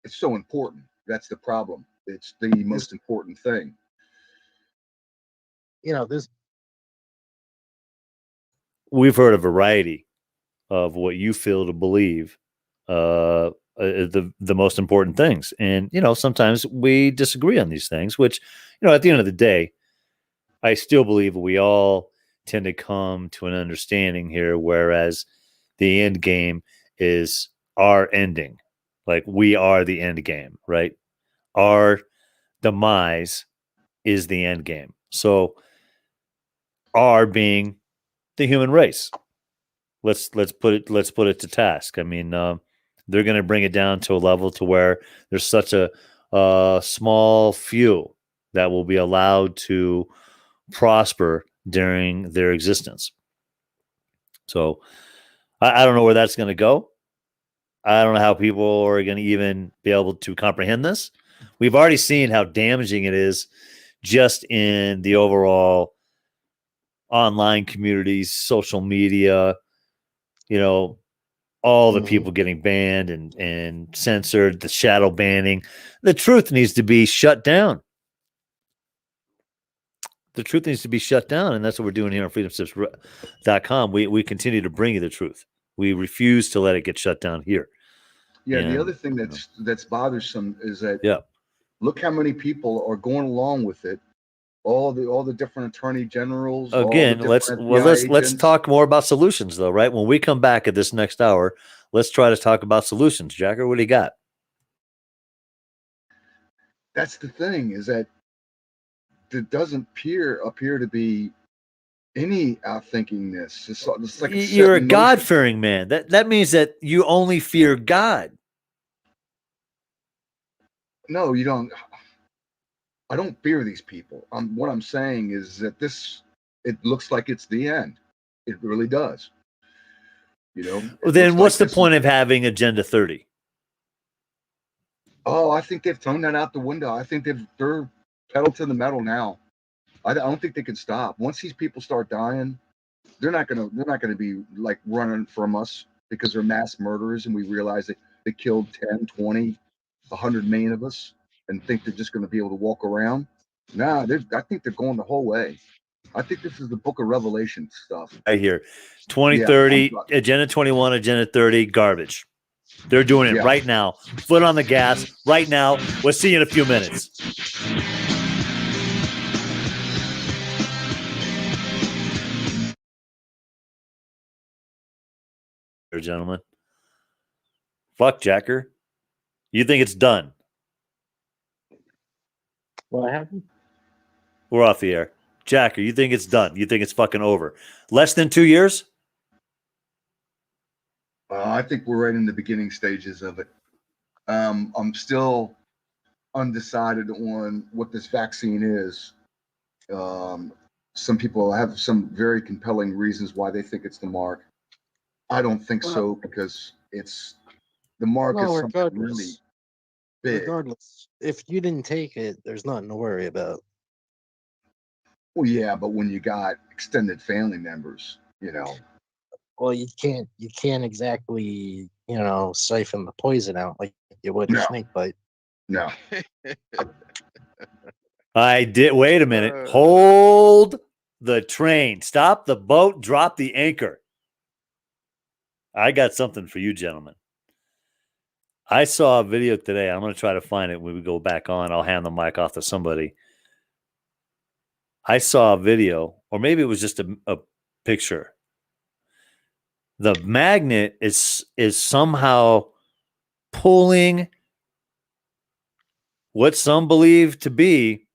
It's so important. That's the problem. It's the most important thing. You know, this. We've heard a variety of what you feel to believe the most important things, and you know, sometimes we disagree on these things. Which, you know, at the end of the day, I still believe we all tend to come to an understanding here, whereas the end game is our ending. Like we are the end game, right? Our demise is the end game. So our being the human race. Let's put it to task. I mean, they're going to bring it down to a level to where there's such a small few that will be allowed to prosper during their existence. So I don't know where that's going to go. I don't know how people are going to even be able to comprehend this. We've already seen how damaging it is just in the overall online communities, social media, you know, all the people getting banned and censored, the shadow banning. The truth needs to be shut down. The truth needs to be shut down, and that's what we're doing here on freedomsips.com. We continue to bring you the truth. We refuse to let it get shut down here. Yeah, And the other thing that's bothersome is that yeah, look how many people are going along with it. All the different attorney generals. again, all the let's different FBI let's agents. talk more about solutions, though. Right when we come back at this next hour, let's try to talk about solutions. Jacker, what do you got? That's the thing, is that there doesn't appear to be any outthinkingness. It's like it's set You're a in motion. God-fearing man. That means that you only fear God. No, you don't. I don't fear these people. What I'm saying is that it looks like it's the end. It really does. You know. Well, then what's the point of having Agenda 30? Oh, I think they've thrown that out the window. I think they're pedal to the metal now. I don't think they can stop. Once these people start dying, they're not gonna be like running from us because they're mass murderers and we realize that they killed 10, 20, 100 million of us and think they're just gonna be able to walk around. Nah, I think they're going the whole way. I think this is the Book of Revelation stuff. Right here, 2030, Agenda 21, Agenda 30, garbage. They're doing it right now. Foot on the gas right now. We'll see you in a few minutes. Here, gentlemen. Fuck, Jacker. You think it's done? What happened? We're off the air. Jacker, you think it's done? You think it's fucking over? Less than 2 years? I think we're right in the beginning stages of it. I'm still undecided on what this vaccine is. Some people have some very compelling reasons why they think it's the mark. I don't think so, because the mark is something really big. Regardless, if you didn't take it, there's nothing to worry about. Well, yeah, but when you got extended family members, you know. Well, you can't exactly, siphon the poison out like you would a snake bite. No. I did. Wait a minute. Hold the train. Stop the boat. Drop the anchor. I got something for you, gentlemen. I saw a video today. I'm going to try to find it when we go back on. I'll hand the mic off to somebody. I saw a video, or maybe it was just a picture. The magnet is somehow pulling what some believe to be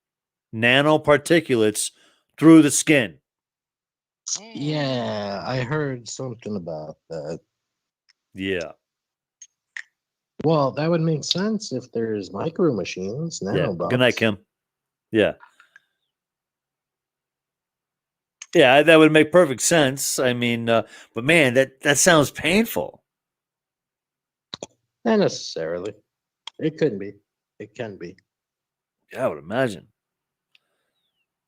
nanoparticulates through the skin. Yeah, I heard something about that. Yeah. Well, that would make sense if there's micro machines, nanobots. Yeah. Good night, Kim. Yeah. Yeah, that would make perfect sense. I mean, but man, that sounds painful. Not necessarily. It could be. It can be. Yeah, I would imagine.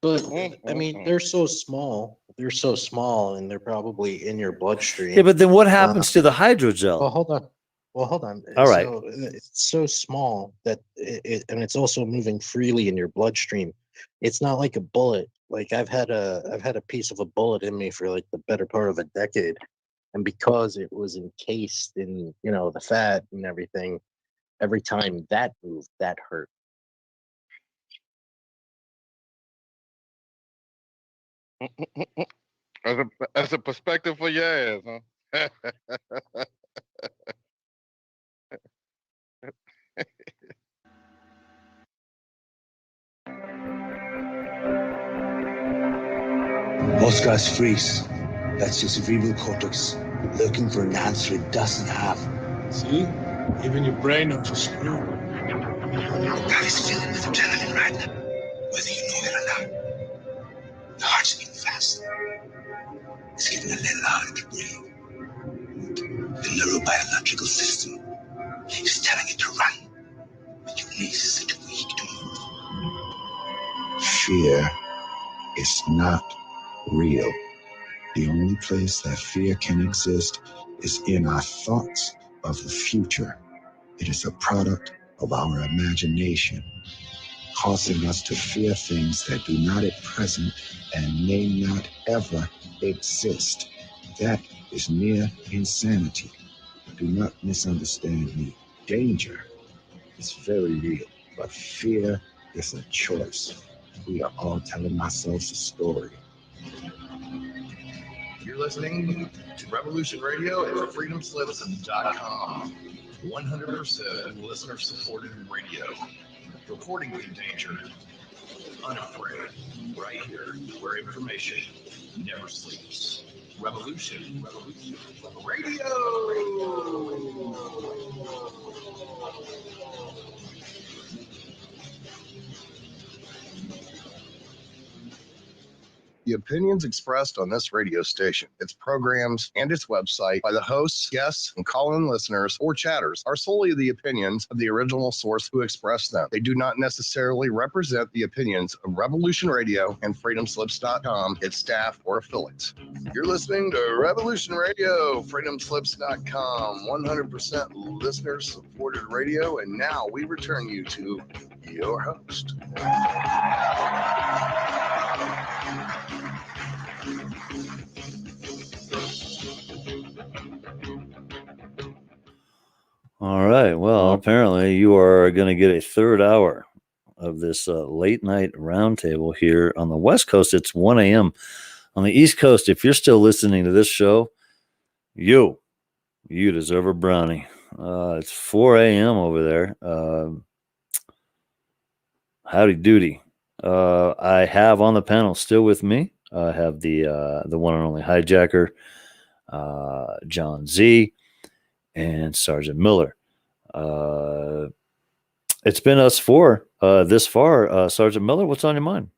But I mean, they're so small. They're so small, and they're probably in your bloodstream. Yeah, but then what happens to the hydrogel? Well, hold on. Well, hold on. All right. So it's so small that and it's also moving freely in your bloodstream. It's not like a bullet. Like I've had a piece of a bullet in me for like the better part of a decade, and because it was encased in the fat and everything, every time that moved, that hurt. As a perspective for your ass, huh? Oscar's freeze. That's your cerebral cortex looking for an answer it doesn't have. See? Even your brain knows a screw. That is filling with adrenaline right now, whether you know it or not. Your heart's beating fast. It's getting a little harder to breathe. The neurobiological system is telling it to run, but your knees are too weak to move. Fear is not real. The only place that fear can exist is in our thoughts of the future. It is a product of our imagination, causing us to fear things that do not at present and may not ever exist. That is near insanity. Do not misunderstand me. Danger is very real, but fear is a choice. We are all telling ourselves a story. You're listening to Revolution Radio at freedomslips.com. 100% listener-supported radio. Reporting the danger, unafraid, right here, where information never sleeps. Revolution Radio! The opinions expressed on this radio station, its programs, and its website by the hosts, guests, and call-in listeners or chatters are solely the opinions of the original source who expressed them. They do not necessarily represent the opinions of Revolution Radio and freedomslips.com, its staff, or affiliates. You're listening to Revolution Radio, freedomslips.com, 100% listener-supported radio, and now we return you to your host. All right. Well, apparently you are going to get a third hour of this late night roundtable here on the West Coast. It's 1 a.m. On the East Coast, if you're still listening to this show, you deserve a brownie. It's 4 a.m. over there. Howdy doody. I have on the panel still with me. I have the one and only hijacker, John Z, and Sergeant Miller. It's been us four this far. Sergeant Miller, what's on your mind?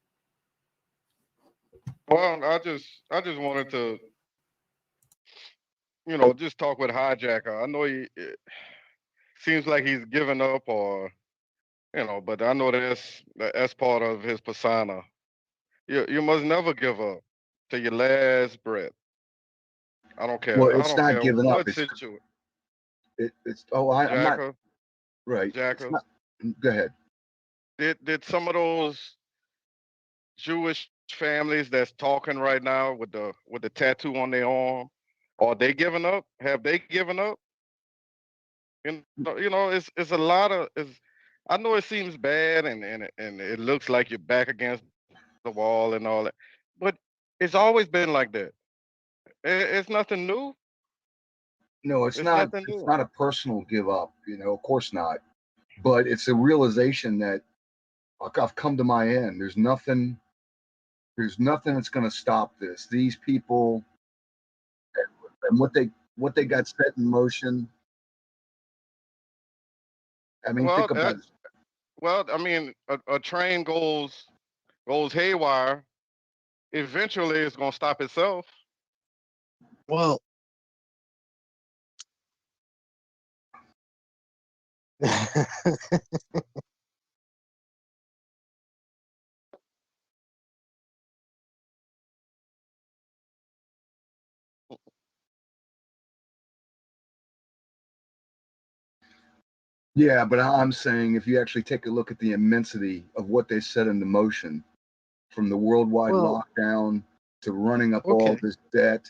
Well, I just wanted to, just talk with hijacker. I know he seems like he's given up, or but I know that's part of his persona. You must never give up to your last breath. I don't care. Well, I it's don't not care giving up. what situation. I'm not Jacker, right. Jacker. Go ahead. Did some of those Jewish families that's talking right now with the tattoo on their arm, are they giving up? Have they given up? It's a lot of. I know it seems bad and it looks like you're back against the wall and all that, but it's always been like that. It's nothing new. No, it's not. Nothing It's new. not a personal give up. Of course not. But it's a realization that I've come to my end. There's nothing that's going to stop this. These people and what they got set in motion. I mean, think about it. Well, I mean, a train goes haywire. Eventually, it's going to stop itself. Well, Yeah, but I'm saying if you actually take a look at the immensity of what they set into motion, from the worldwide Well, lockdown to running up all okay. this debt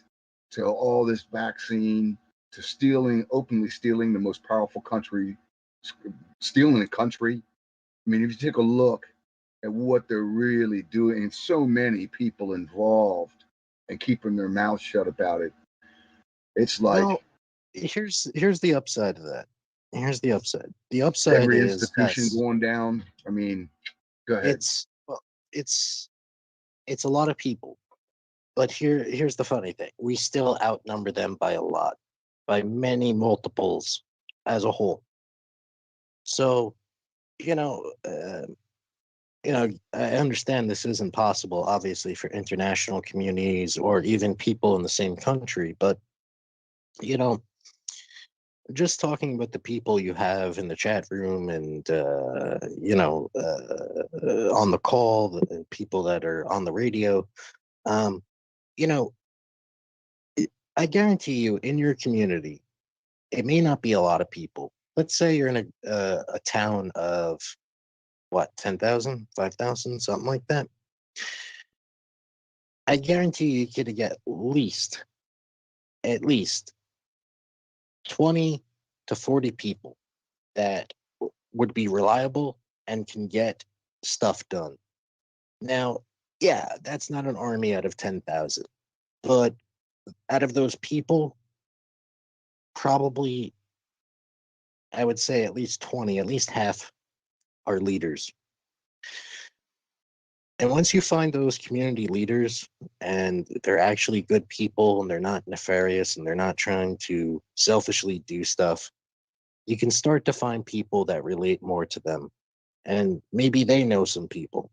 to all this vaccine to openly stealing the most powerful country, stealing the country. I mean, if you take a look at what they're really doing, and so many people involved and keeping their mouths shut about it, it's like Well, here's the upside of that. Here's the upside. The upside every is, institution yes, going down. I mean, go ahead. well, it's it's a lot of people. But here's the funny thing. We still outnumber them by a lot, by many multiples as a whole. So, you know, uh, I understand this isn't possible, obviously, for international communities or even people in the same country. But you know, just talking about the people you have in the chat room and on the call, the people that are on the radio, um, you know, I guarantee you, in your community, it may not be a lot of people. Let's say you're in a town of what, 10,000, 5,000, something like that. I guarantee you could get at least 20 to 40 people that would be reliable and can get stuff done. Now, yeah, that's not an army out of 10,000, but out of those people, probably I would say at least 20, at least half are leaders. And once you find those community leaders and they're actually good people and they're not nefarious and they're not trying to selfishly do stuff, you can start to find people that relate more to them. And maybe they know some people.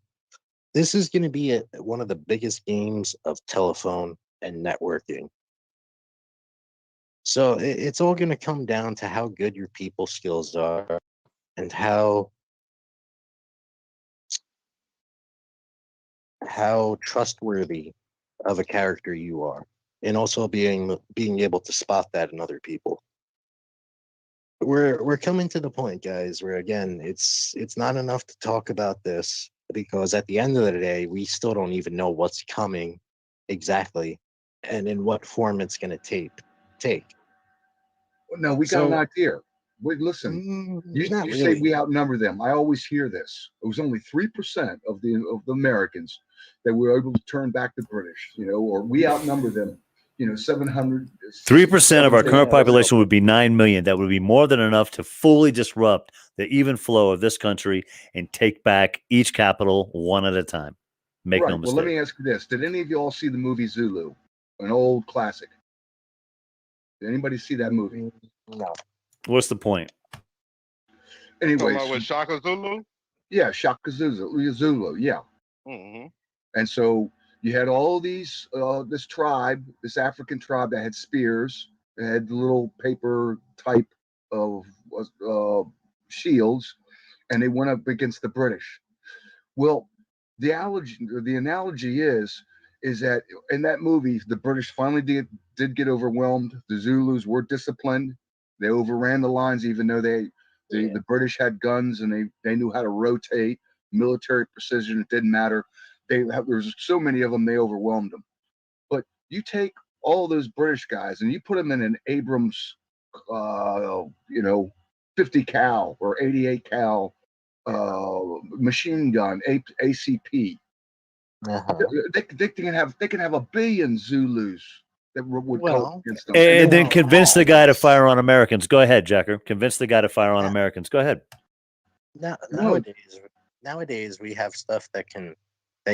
This is going to be one of the biggest games of telephone and networking. So it's all going to come down to how good your people skills are and how trustworthy of a character you are, and also being able to spot that in other people. We're coming to the point, guys, where again it's not enough to talk about this, because at the end of the day we still don't even know what's coming exactly and in what form it's going to take. No, we got an So idea. Wait, listen. not You say really. we outnumber them. I always hear this. It was only 3% of the Americans that were able to turn back the British. Or we outnumber them. 700. 3% of our current Yeah, well, population would be 9 million. That would be more than enough to fully disrupt the even flow of this country and take back each capital one at a time. Make no Right. Well, let mistake. me ask you this: did any of you all see the movie Zulu, an old classic? Did anybody see that movie? No. What's the point? Talking Anyways, about with Shaka Zulu? yeah, Shaka Zulu, yeah. Mm-hmm. And so you had all these this tribe, this African tribe that had spears, that had little paper type of shields, and they went up against the British. Well, the analogy is that in that movie, the British finally did get overwhelmed. The Zulus were disciplined. They overran the lines, even though the British had guns and they knew how to rotate, military precision. It didn't matter. There was so many of them, they overwhelmed them. But you take all those British guys and you put them in an Abrams, 50 cal or 88 cal machine gun, ACP. They can have a billion Zulus that would go Well, against them, and they And would then be convince the all. guy to fire on Americans. Go ahead, Jacker. Convince the guy to fire on Americans. Go ahead. No, nowadays we have stuff that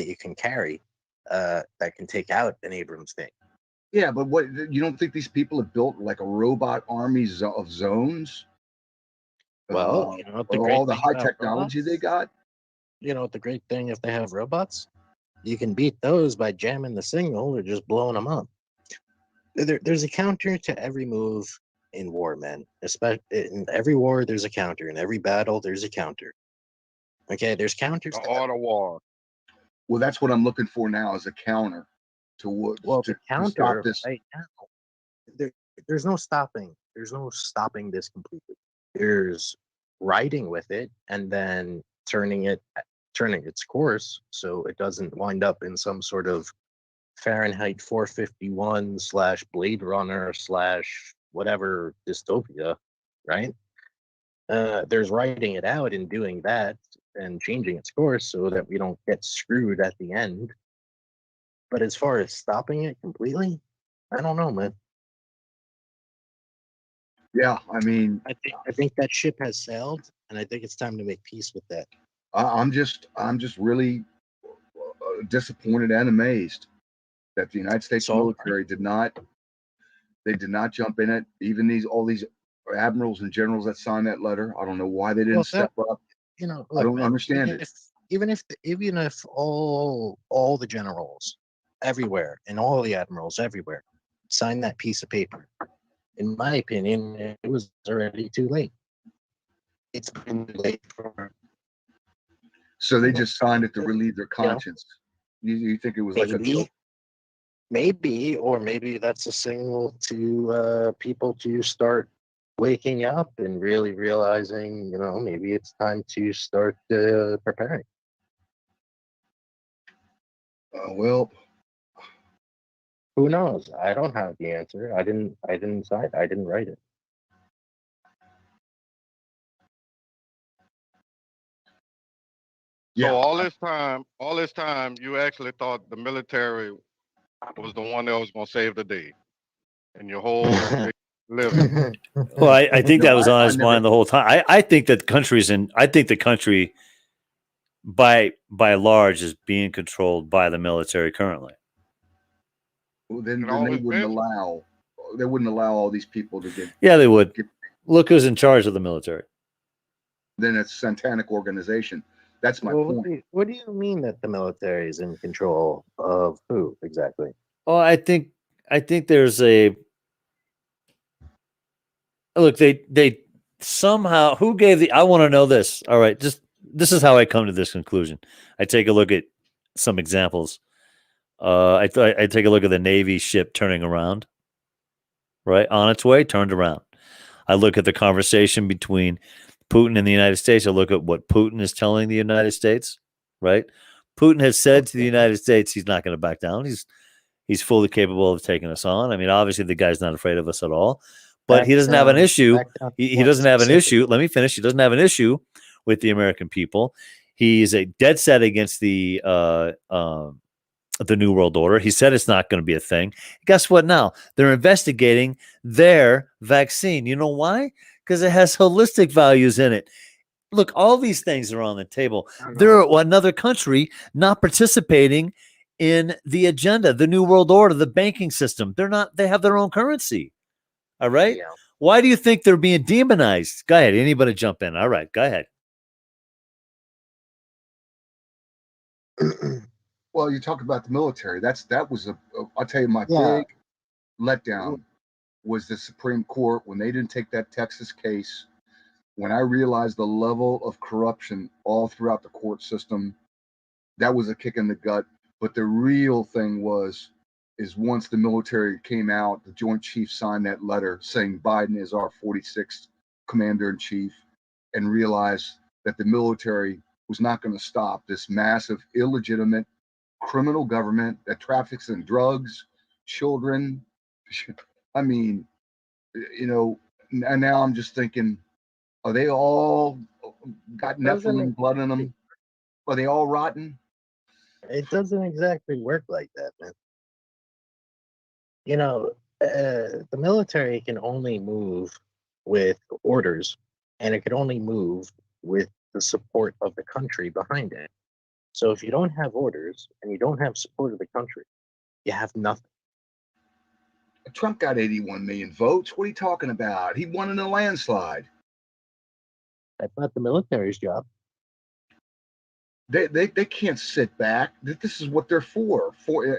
you can carry, that can take out an Abrams thing. yeah, but what, you don't think these people have built like a robot army of zones? Well, the With great all the thing high about technology they robots, got. the great thing if they have robots, you can beat those by jamming the signal or just blowing them up. There's a counter to every move in war, man. Especially in every war, there's a counter. In every battle, there's a counter. Okay, there's counters. The art of war. Well, that's what I'm looking for now is a counter to what Well, to the stop counter this. right now, there's no stopping. There's no stopping this completely. There's riding with it and then turning its course so it doesn't wind up in some sort of Fahrenheit 451 / Blade Runner / whatever dystopia, right? There's writing it out and doing that and changing its course so that we don't get screwed at the end. But as far as stopping it completely, I don't know, man. Yeah, I mean, I think that ship has sailed, and I think it's time to make peace with that. I'm just really disappointed and amazed that the United States military did not jump in it. Even all these admirals and generals that signed that letter, I don't know why they didn't step up. Look, I don't man, understand it. Even if all the generals everywhere and all the admirals everywhere signed that piece of paper, in my opinion, it was already too late. It's been too late for. So they just signed it to relieve their conscience. You think it was like a joke? Maybe, or maybe that's a signal to people to start waking up and really realizing, maybe it's time to start preparing. Well, who knows? I don't have the answer. I didn't sign. I didn't write it. So all this time, you actually thought the military was the one that was going to save the day, and your whole living. Well, I think that was on his mind the whole time. I think that I think the country, by large, is being controlled by the military currently. Well, then they wouldn't allow. They wouldn't allow all these people to get. Yeah, they would. Look who's in charge of the military. Then it's satanic organization. That's my point. What do you mean that the military is in control of who exactly? Oh, I think there's a look. They somehow who gave the. I want to know this. All right, this is how I come to this conclusion. I take a look at some examples. I take a look at the Navy ship turning around. Right on its way, turned around. I look at the conversation between Putin and the United States. I look at what Putin is telling the United States, right? Putin has said to the United States he's not going to back down. He's fully capable of taking us on. I mean, obviously the guy's not afraid of us at all, but he doesn't have an issue. He doesn't have an issue. Let me finish. He doesn't have an issue with the American people. He's a dead set against the New World Order. He said it's not going to be a thing. Guess what now? They're investigating their vaccine. You know why? Because it has holistic values in it. Look, all these things are on the table. They're another country not participating in the agenda, the New World Order, the banking system. They're not, they have their own currency. All right. Yeah. Why do you think they're being demonized? Go ahead. Anybody jump in. All right. Go ahead. Well, you talk about the military. That was I'll tell you, my big letdown was the Supreme Court when they didn't take that Texas case. When I realized the level of corruption all throughout the court system, that was a kick in the gut. But the real thing is once the military came out, the Joint Chiefs signed that letter saying Biden is our 46th commander-in-chief, and realized that the military was not going to stop this massive, illegitimate criminal government that traffics in drugs, children. I mean, and now I'm just thinking, are they all got Nephilim blood in them? Are they all rotten? It doesn't exactly work like that, man. The military can only move with orders, and it can only move with the support of the country behind it. So if you don't have orders and you don't have support of the country, you have nothing. Trump got 81 million votes. What are you talking about? He won in a landslide. That's not the military's job. They can't sit back. This is what they're for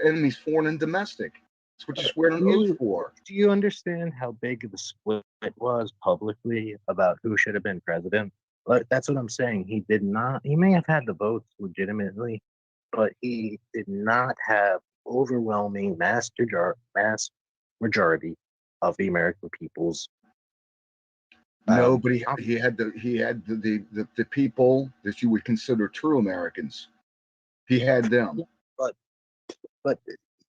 enemies, foreign and domestic. That's what you swear an oath for. Do you understand how big the split was publicly about who should have been president? Like, that's what I'm saying. He did not. He may have had the votes legitimately, but he did not have overwhelming mass majority of the American people's. No, but he had the people that you would consider true Americans. He had them. But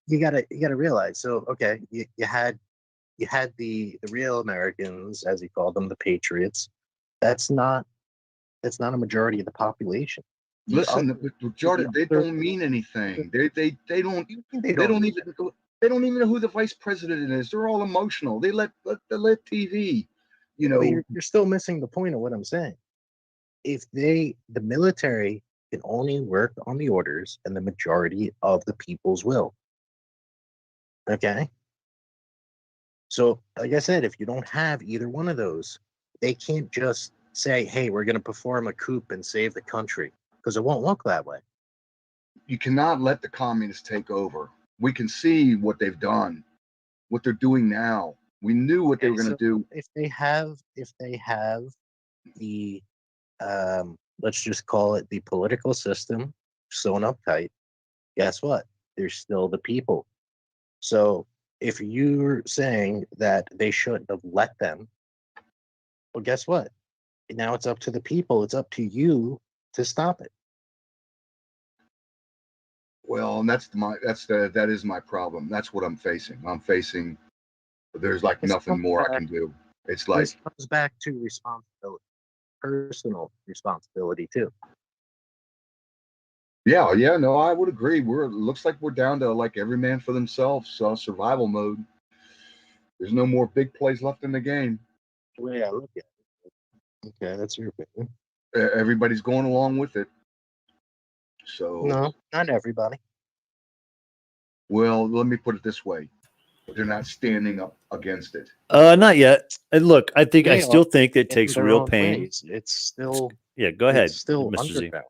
you gotta realize. So okay, you had the real Americans, as he called them, the patriots. That's not a majority of the population. Listen, the majority, they don't mean anything. They don't even know who the vice president is. They're all emotional. They let TV, you know. But you're still missing the point of what I'm saying. If the military can only work on the orders and the majority of the people's will. Okay. So, like I said, if you don't have either one of those, they can't just say, hey, we're going to perform a coup and save the country, because it won't look that way. You cannot let the communists take over. We can see what they've done, what they're doing now. We knew what they were going to do. If they have the, let's just call it the political system sewn up tight, guess what? There's still the people. So if you're saying that they shouldn't have let them, well, guess what? Now it's up to the people. It's up to you to stop it. Well, and that is my problem. That's what I'm facing. There's like nothing more I can do. It's like this comes back to responsibility, personal responsibility too. Yeah, no, I would agree. It looks like we're down to like every man for themselves, survival mode. There's no more big plays left in the game. The way I look at it. Okay, that's your opinion. Everybody's going along with it. So no, not everybody. Well, let me put it this way: they're not standing up against it. Not yet. And look, I still think it takes real pain. Ways. It's still go ahead. It's still Mr. underground.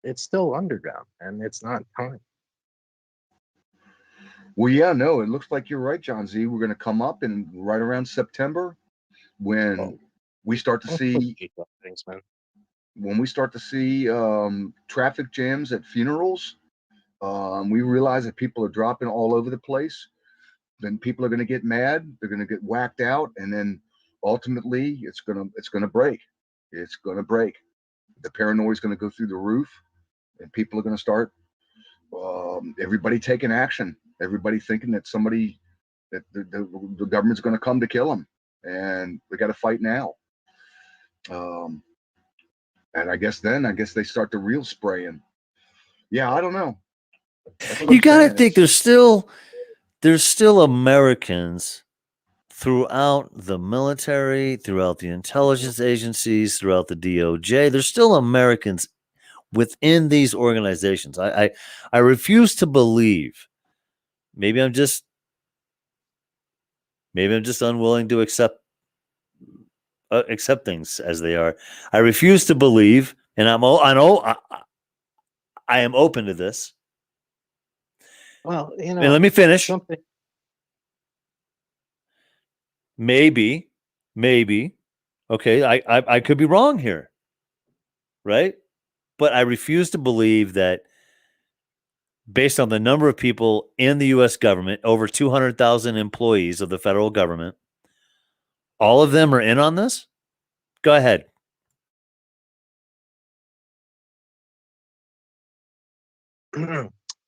It's still underground, and it's not time. Well, yeah, no, it looks like you're right, John Z. We're going to come up in right around September when we start to see things, man. When we start to see traffic jams at funerals. We realize that people are dropping all over the place. Then people are going to get mad. They're going to get whacked out, and then ultimately, it's going to break. It's going to break. The paranoia is going to go through the roof, and people are going to start. Everybody taking action. Everybody thinking that the government's going to come to kill them, and we got to fight now. And I guess they start the real spraying. Yeah, I don't know. You got to think there's still Americans throughout the military, throughout the intelligence agencies, throughout the DOJ. There's still Americans within these organizations. I refuse to believe. Maybe I'm just unwilling to accept things as they are. I refuse to believe, and I am open to this. Well, and let me finish. Something. Maybe. Okay, I could be wrong here, right? But I refuse to believe that, based on the number of people in the U.S. government, over 200,000 employees of the federal government, all of them are in on this? Go ahead.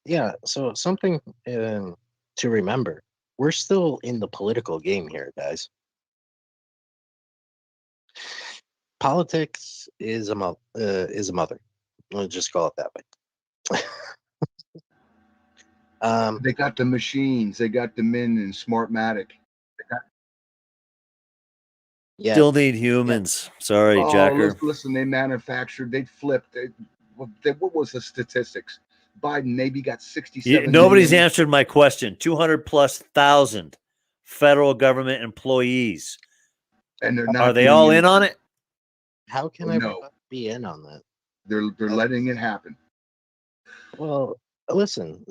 Yeah, so something to remember. We're still in the political game here, guys. Politics is a mother. Let's just call it that way. They got the machines. They got the men in Smartmatic. Yeah. Still need humans. Yeah. Sorry, Jacker. Listen, they manufactured. They flipped. What was the statistics? Biden maybe got 67. Nobody's answered my question. 200,000+ federal government employees. And they're not. Are they all in on it? How can everybody be in on that? They're letting it happen. Well, Listen,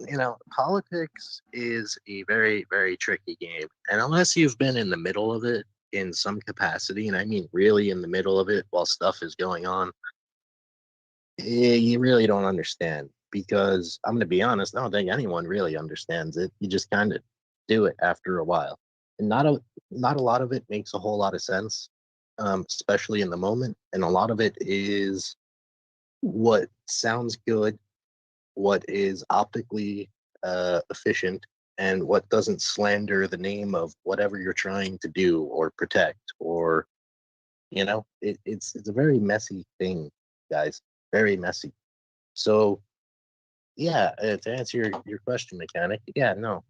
politics is a very, very tricky game. And unless you've been in the middle of it in some capacity, and I mean really in the middle of it while stuff is going on, you really don't understand. Because I'm going to be honest, I don't think anyone really understands it. You just kind of do it after a while. And not a lot of it makes a whole lot of sense, especially in the moment. And a lot of it is what sounds good, what is optically efficient, and what doesn't slander the name of whatever you're trying to do or protect. Or it's a very messy thing, guys. Very messy. So yeah, to answer your question, mechanic, yeah, no,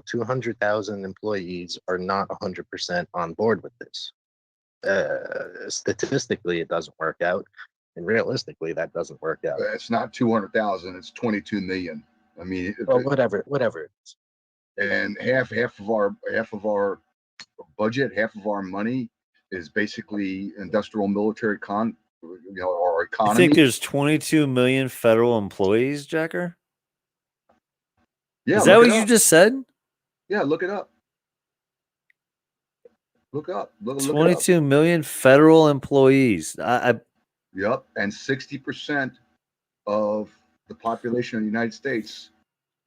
200,000 employees are not 100% on board with this. Statistically, it doesn't work out, and realistically, that doesn't work out. It's not 200,000; it's 22 million. I mean, Well, whatever it is. And half of our budget, half of our money is basically industrial military our I economy. think there's 22 million federal employees, Jacker. Yeah, is that what you just said? Yeah, look it up. Look up. Look 22 million federal employees. Yep, and 60% of the population of the United States,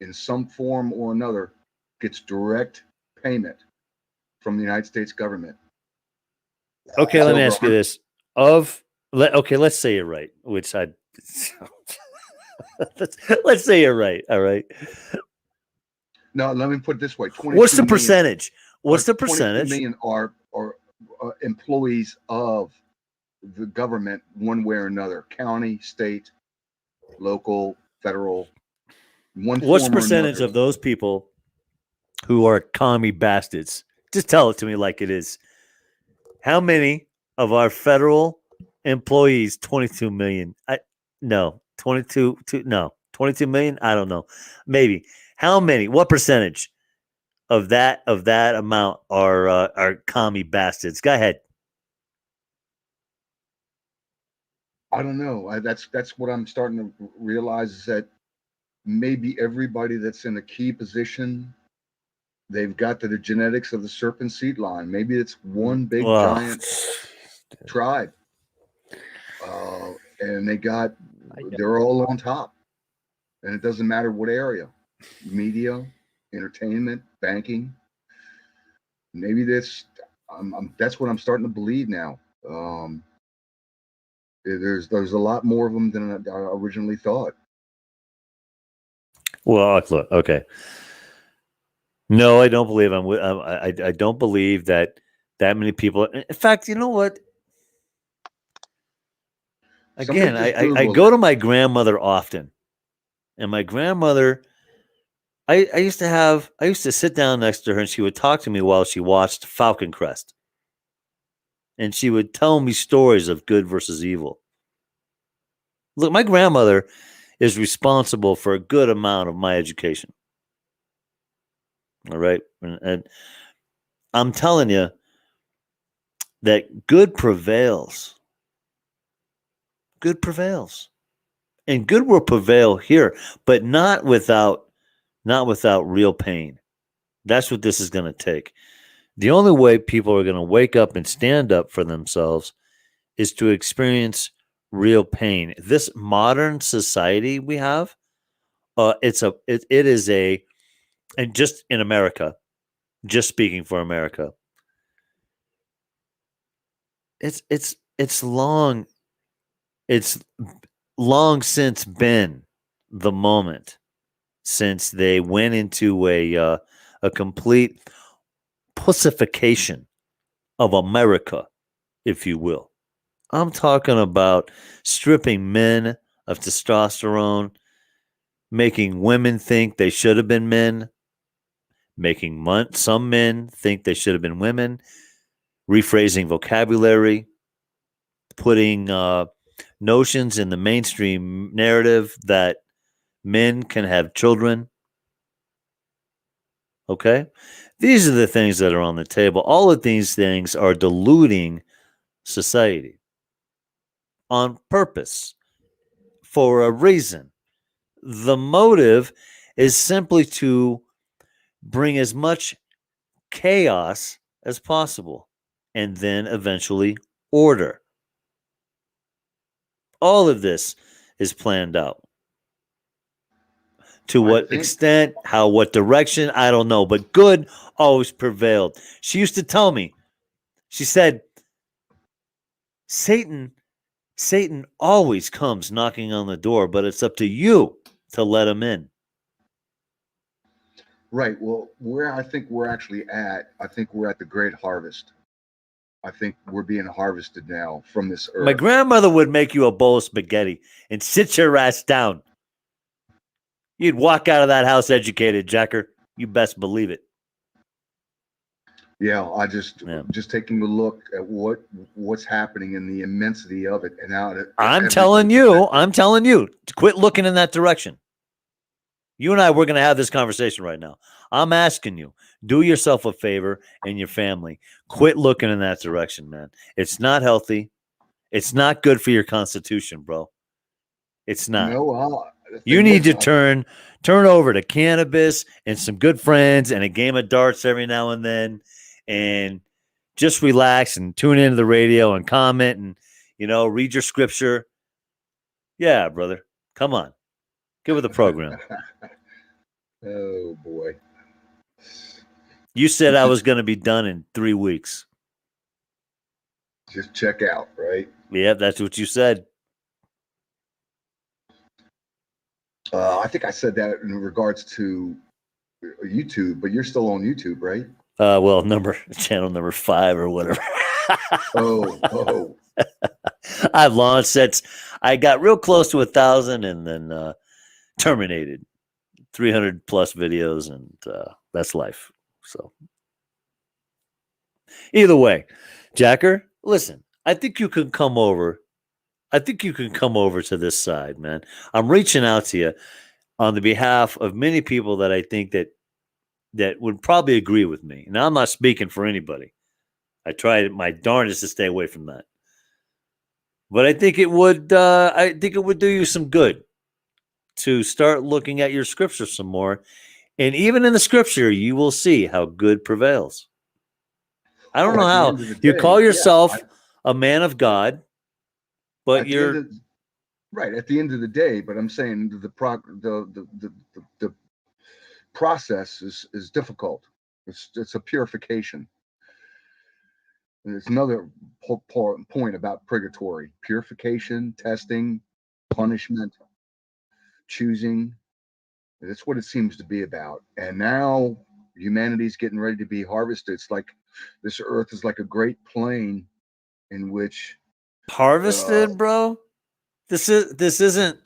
in some form or another, gets direct payment from the United States government. Okay, let me ask you this: let's say you're right, which I let's say you're right. All right. No, let me put it this way: what's the percentage? What's the percentage? 22 million are employees of the government, one way or another: county, state, local, federal. What's the percentage of those people who are commie bastards? Just tell it to me like it is. How many of our federal employees? 22 million. No, 22 million. I don't know. Maybe. How many? What percentage of that amount are commie bastards? Go ahead. I don't know. That's what I'm starting to realize, is that maybe everybody that's in a key position, they've got the genetics of the serpent seed line. Maybe it's one big giant tribe, and they're all on top, and it doesn't matter what area, media, entertainment, banking. Maybe that's what I'm starting to believe now. There's a lot more of them than I originally thought. Well, look, okay. No, I don't believe I don't believe that many people. In fact, you know what? Again, I go to my grandmother often, and my grandmother, I used to sit down next to her, and she would talk to me while she watched Falcon Crest, and she would tell me stories of good versus evil. Look, my grandmother is responsible for a good amount of my education. All right, and I'm telling you that good prevails. Good prevails. And good will prevail here, but not without real pain. That's what this is going to take. The only way people are going to wake up and stand up for themselves is to experience real pain. This modern society we have, it is a, and just in America, just speaking for America, it's long since been the moment since they went into a complete pussification of America, if you will. I'm talking about stripping men of testosterone, making women think they should have been men, making some men think they should have been women, rephrasing vocabulary, putting notions in the mainstream narrative that men can have children. Okay? These are the things that are on the table. All of these things are diluting society on purpose, for a reason. the motive is simply to bring as much chaos as possible and then eventually order. All of this is planned out. To what extent, what direction, I don't know. But good always prevailed. She used to tell me, she said, Satan always comes knocking on the door, but it's up to you to let him in. Right. Well, where I think we're actually at, I think we're at the great harvest. I think we're being harvested now from this earth. My grandmother would make you a bowl of spaghetti and sit your ass down. You'd walk out of that house educated, Jacker. You best believe it. Yeah, just taking a look at what's happening and the immensity of it, and now I'm telling you, to quit looking in that direction. You and I, we're going to have this conversation right now. I'm asking you, do yourself a favor and your family. Quit looking in that direction, man. It's not healthy. It's not good for your constitution, bro. It's not. No, you need to turn over to cannabis and some good friends and a game of darts every now and then, and just relax and tune into the radio and comment and, read your scripture. Yeah, brother. Come on. Get with the program. Oh, boy. You said I was going to be done in 3 weeks. Just check out, right? Yeah, that's what you said. I think I said that in regards to YouTube, but you're still on YouTube, right? Well, channel number 5 or whatever. Oh. I've launched since I got real close to 1,000 and then terminated 300 plus videos, and that's life. So either way, Jacker, listen, I think you can come over. To this side, man. I'm reaching out to you on the behalf of many people that I think that would probably agree with me. Now, I'm not speaking for anybody. I tried my darndest to stay away from that. But I think it would do you some good to start looking at your scripture some more. And even in the scripture, you will see how good prevails. I don't know how you call yourself a man of God, but you're right at the end of the day. But I'm saying the process is difficult. It's a purification. There's another point about purgatory: purification, testing, punishment, choosing. That's what it seems to be about. And now humanity's getting ready to be harvested. It's like this earth is like a great plain in which harvested, bro. This isn't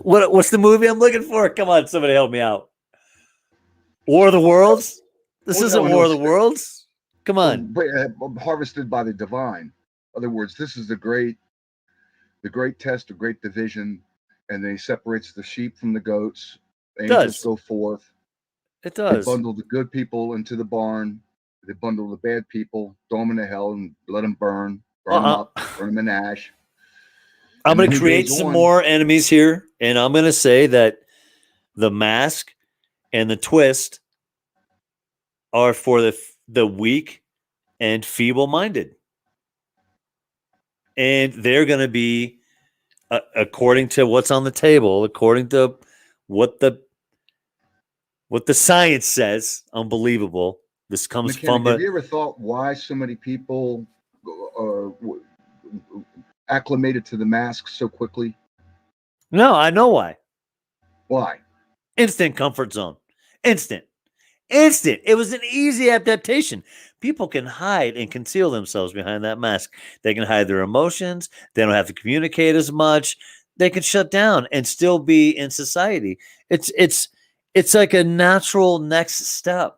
what's the movie I'm looking for? Come on, somebody help me out. War of the Worlds? This isn't War of the Worlds? Come on. Harvested by the divine. In other words, this is the great test, the great division, and then he separates the sheep from the goats. Angels go forth. It does. They bundle the good people into the barn. They bundle the bad people, throw them into hell, and let them burn them up, burn them in ash. I'm going to create some more enemies here, and I'm going to say that the mask and the twist are for the weak and feeble-minded. And they're going to be, according to what's on the table, according to what the science says, unbelievable. This comes from have you ever thought why so many people are acclimated to the mask so quickly? No, I know why. Why? Instant comfort zone. Instant. It was an easy adaptation. People can hide and conceal themselves behind that mask. They can hide their emotions. They don't have to communicate as much. They can shut down and still be in society. It's like a natural next step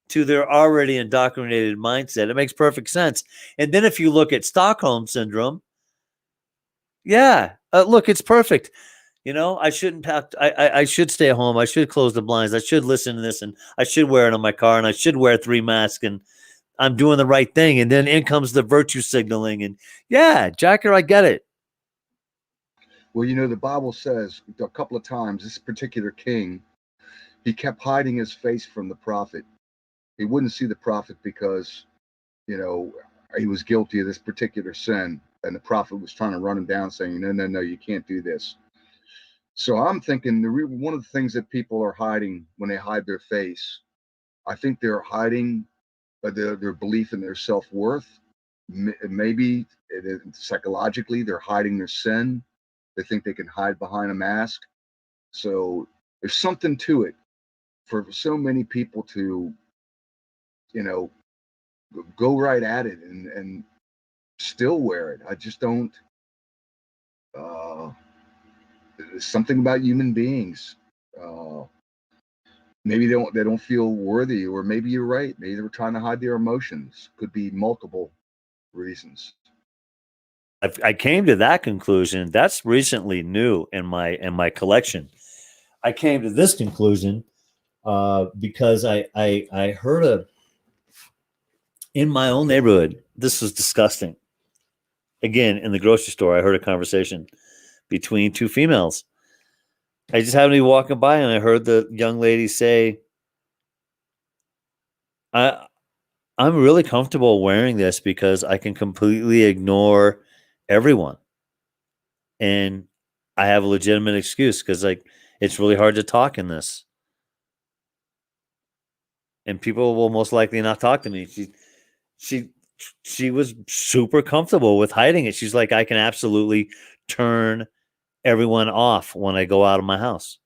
to their already indoctrinated mindset. It makes perfect sense. And then if you look at Stockholm Syndrome, look, it's perfect. I shouldn't have. I should stay at home. I should close the blinds. I should listen to this, and I should wear it on my car, and I should wear 3 masks, and I'm doing the right thing. And then in comes the virtue signaling, and Jacker, I get it. Well, you know, the Bible says a couple of times this particular king, he kept hiding his face from the prophet. He wouldn't see the prophet because, you know, he was guilty of this particular sin. And the prophet was trying to run him down saying, no, you can't do this. So I'm thinking one of the things that people are hiding when they hide their face, I think they're hiding their belief in their self-worth. Maybe psychologically they're hiding their sin. They think they can hide behind a mask. So there's something to it for so many people to, you know, go right at it and still wear it. I just don't. There's something about human beings. Maybe they don't feel worthy, or maybe you're right. Maybe they were trying to hide their emotions. Could be multiple reasons. I came to that conclusion. That's recently new in my collection. I came to this conclusion because I heard in my own neighborhood. This was disgusting. Again, in the grocery store, I heard a conversation between two females. I just happened to be walking by and I heard the young lady say, I'm really comfortable wearing this because I can completely ignore everyone. And I have a legitimate excuse because like it's really hard to talk in this. And people will most likely not talk to me. She was super comfortable with hiding it. She's like, I can absolutely turn everyone off when I go out of my house.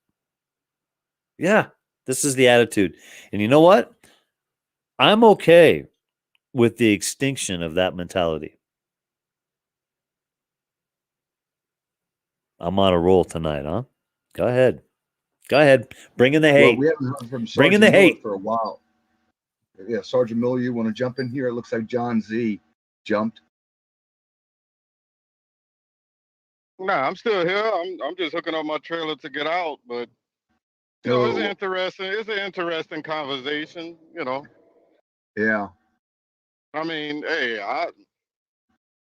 Yeah, this is the attitude. And you know what? I'm okay with the extinction of that mentality. I'm on a roll tonight, huh? Go ahead. Bring in the hate. Well, we haven't heard from Bring in Sergeant the Miller hate for a while. Yeah, Sergeant Miller, you want to jump in here? It looks like John Z jumped. Nah, I'm still here. I'm just hooking up my trailer to get out, but you know, it's interesting. It's an interesting conversation. You know. Yeah. I mean, hey,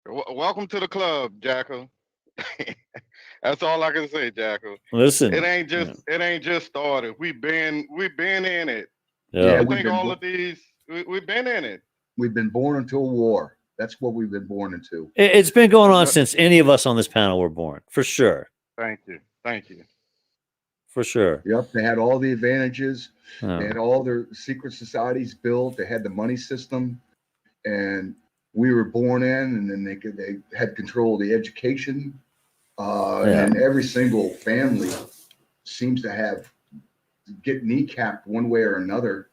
welcome to the club, Jackal. That's all I can say, Jackal. Listen, it ain't just started. We've been in it. Yeah, I think all of these we've been in it. We've been born into a war. That's what we've been born into. It's been going on since any of us on this panel were born, for sure. Thank you. For sure. Yep, they had all the advantages. Oh. They had all their secret societies built. They had the money system, and we were born in. And then they had control of the education. And every single family seems to get kneecapped one way or another